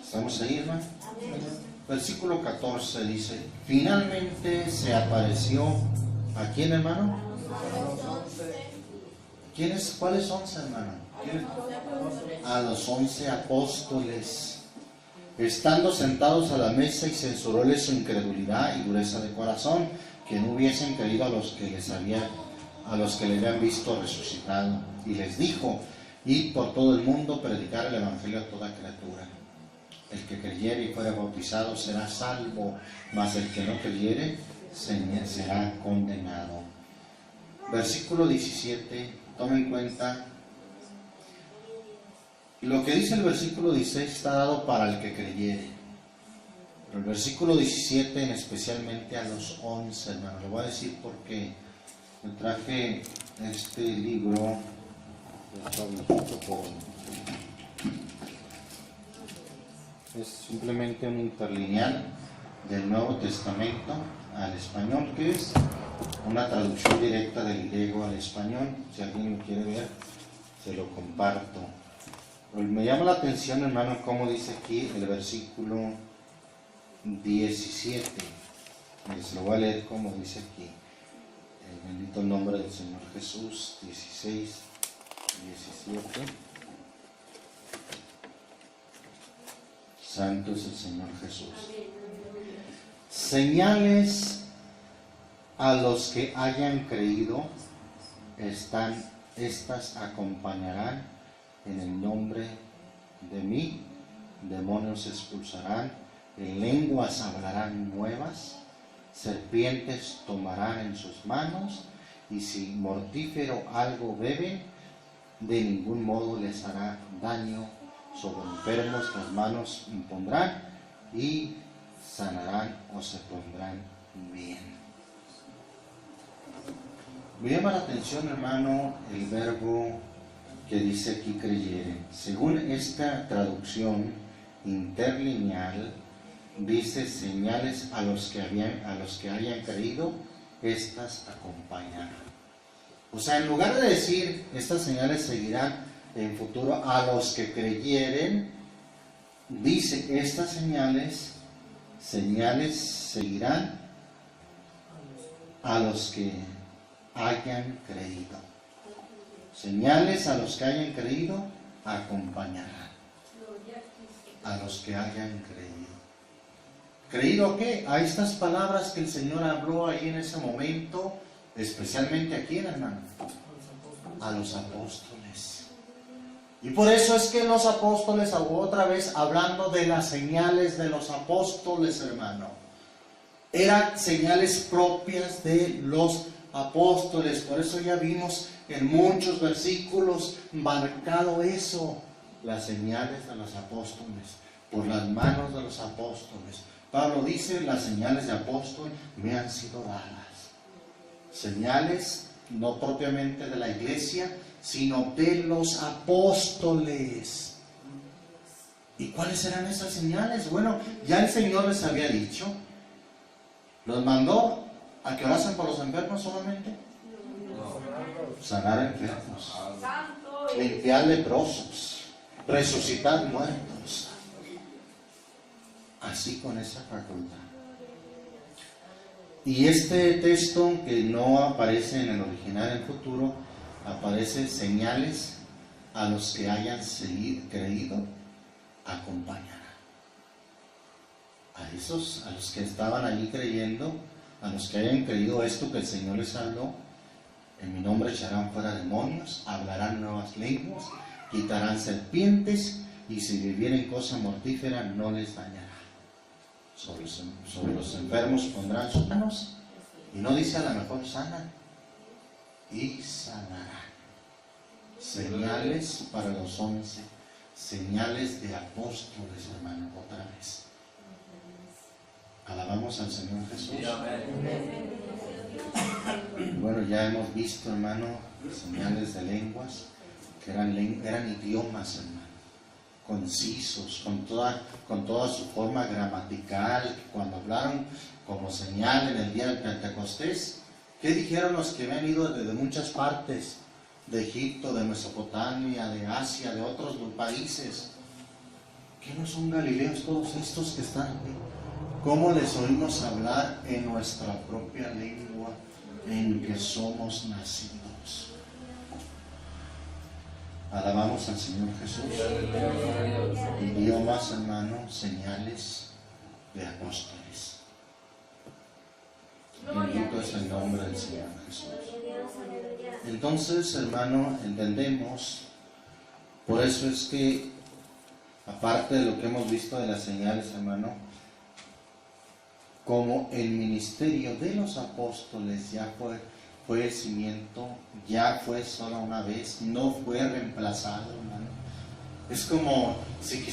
¿Estamos ahí, hermano? Versículo 14 dice: finalmente se apareció, ¿a quién, hermano? ¿Cuáles 11, hermano? A los 11 apóstoles, estando sentados a la mesa, y censuróles su incredulidad y dureza de corazón, que no hubiesen creído a los que le habían visto resucitado. Y les dijo: id por todo el mundo, predicar el evangelio a toda criatura. El que creyere y fuere bautizado será salvo, mas el que no creyere será condenado. Versículo 17, toma en cuenta. Lo que dice el versículo 16 está dado para el que creyere. Pero el versículo 17 especialmente a los 11, hermano. Le voy a decir porque me traje este libro. Es simplemente un interlineal del Nuevo Testamento al español, que es una traducción directa del griego al español. Si alguien lo quiere ver, se lo comparto. Pero me llama la atención, hermano, cómo dice aquí el versículo 17. Les lo voy a leer como dice aquí. El bendito nombre del Señor Jesús. 16, 17. Santo es el Señor Jesús. Señales a los que hayan creído estas acompañarán en el nombre de mí. Demonios expulsarán, en lenguas hablarán nuevas, serpientes tomarán en sus manos, y si mortífero algo beben, de ningún modo les hará daño. Sobre enfermos las manos impondrán y sanarán o se pondrán bien. Me llama la atención, hermano, el verbo que dice aquí creyere. Según esta traducción interlineal, dice: señales a los que hayan creído, estas acompañarán. O sea, en lugar de decir estas señales seguirán en futuro a los que creyeren, dice: estas señales seguirán a los que hayan creído. Señales a los que hayan creído acompañarán a los que hayan creído. ¿Creído a qué? A estas palabras que el Señor habló ahí en ese momento, especialmente aquí, hermano, a los apóstoles. Y por eso es que los apóstoles, otra vez hablando de las señales de los apóstoles, hermano, eran señales propias de los apóstoles. Por eso ya vimos en muchos versículos marcado eso, las señales de los apóstoles, por las manos de los apóstoles. Pablo dice: las señales de apóstol me han sido dadas. Señales no propiamente de la iglesia, sino de los apóstoles. ¿Y cuáles eran esas señales? Bueno, ya el Señor les había dicho. ¿Los mandó a que orasen por los enfermos solamente? sanar enfermos, Santo es. limpiar leprosos, resucitar muertos. Así con esa facultad. Y este texto, que no aparece en el original en futuro, aparece señales a los que hayan creído, acompañará. A los que estaban allí creyendo, a los que hayan creído esto que el Señor les habló, en mi nombre echarán fuera demonios, hablarán nuevas lenguas, quitarán serpientes, y si bebieren cosa mortífera no les dañará. Sobre los enfermos pondrán sus manos, y no dice a la mejor sanan, y sanarán. Señales para los 11, señales de apóstoles, hermano, otra vez. Alabamos al Señor Jesús. Bueno, ya hemos visto, hermano, señales de lenguas, que eran idiomas, hermano, concisos, con toda su forma gramatical. Cuando hablaron como señal en el día del Pentecostés, ¿qué dijeron los que habían ido desde muchas partes? De Egipto, de Mesopotamia, de Asia, de otros países. ¿Qué no son galileos todos estos que están aquí? ¿Cómo les oímos hablar en nuestra propia lengua en que somos nacidos? Alabamos al Señor Jesús. Idiomas, hermano, señales de apóstoles. Bendito es el nombre del Señor Jesús. Entonces, hermano, entendemos, por eso es que, aparte de lo que hemos visto de las señales, hermano, como el ministerio de los apóstoles ya fue el cimiento, ya fue solo una vez, no fue reemplazado, hermano. Es como si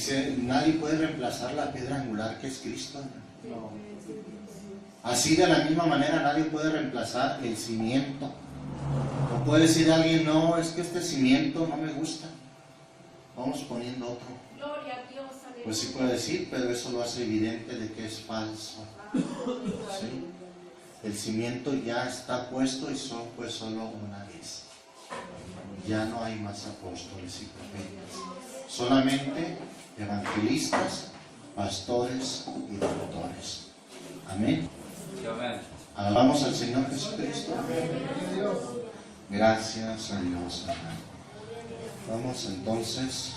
nadie puede reemplazar la piedra angular que es Cristo, hermano. Así, de la misma manera, nadie puede reemplazar el cimiento. No puede decir alguien, no, es que este cimiento no me gusta, vamos poniendo otro. Gloria a Dios, aleluya. Pues sí puede decir, pero eso lo hace evidente de que es falso. ¿Sí? El cimiento ya está puesto y fue solo una vez. Ya no hay más apóstoles y profetas. Solamente evangelistas, pastores y doctores. Amén. Alabamos al Señor Jesucristo. Gracias a Dios, hermano. Vamos entonces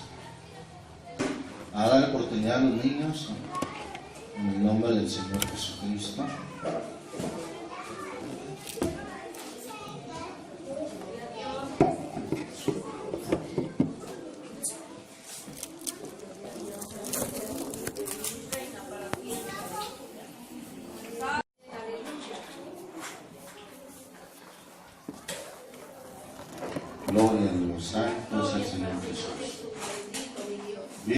a dar la oportunidad a los niños en el nombre del Señor Jesucristo. Gloria a Dios, santo es el Señor Jesús.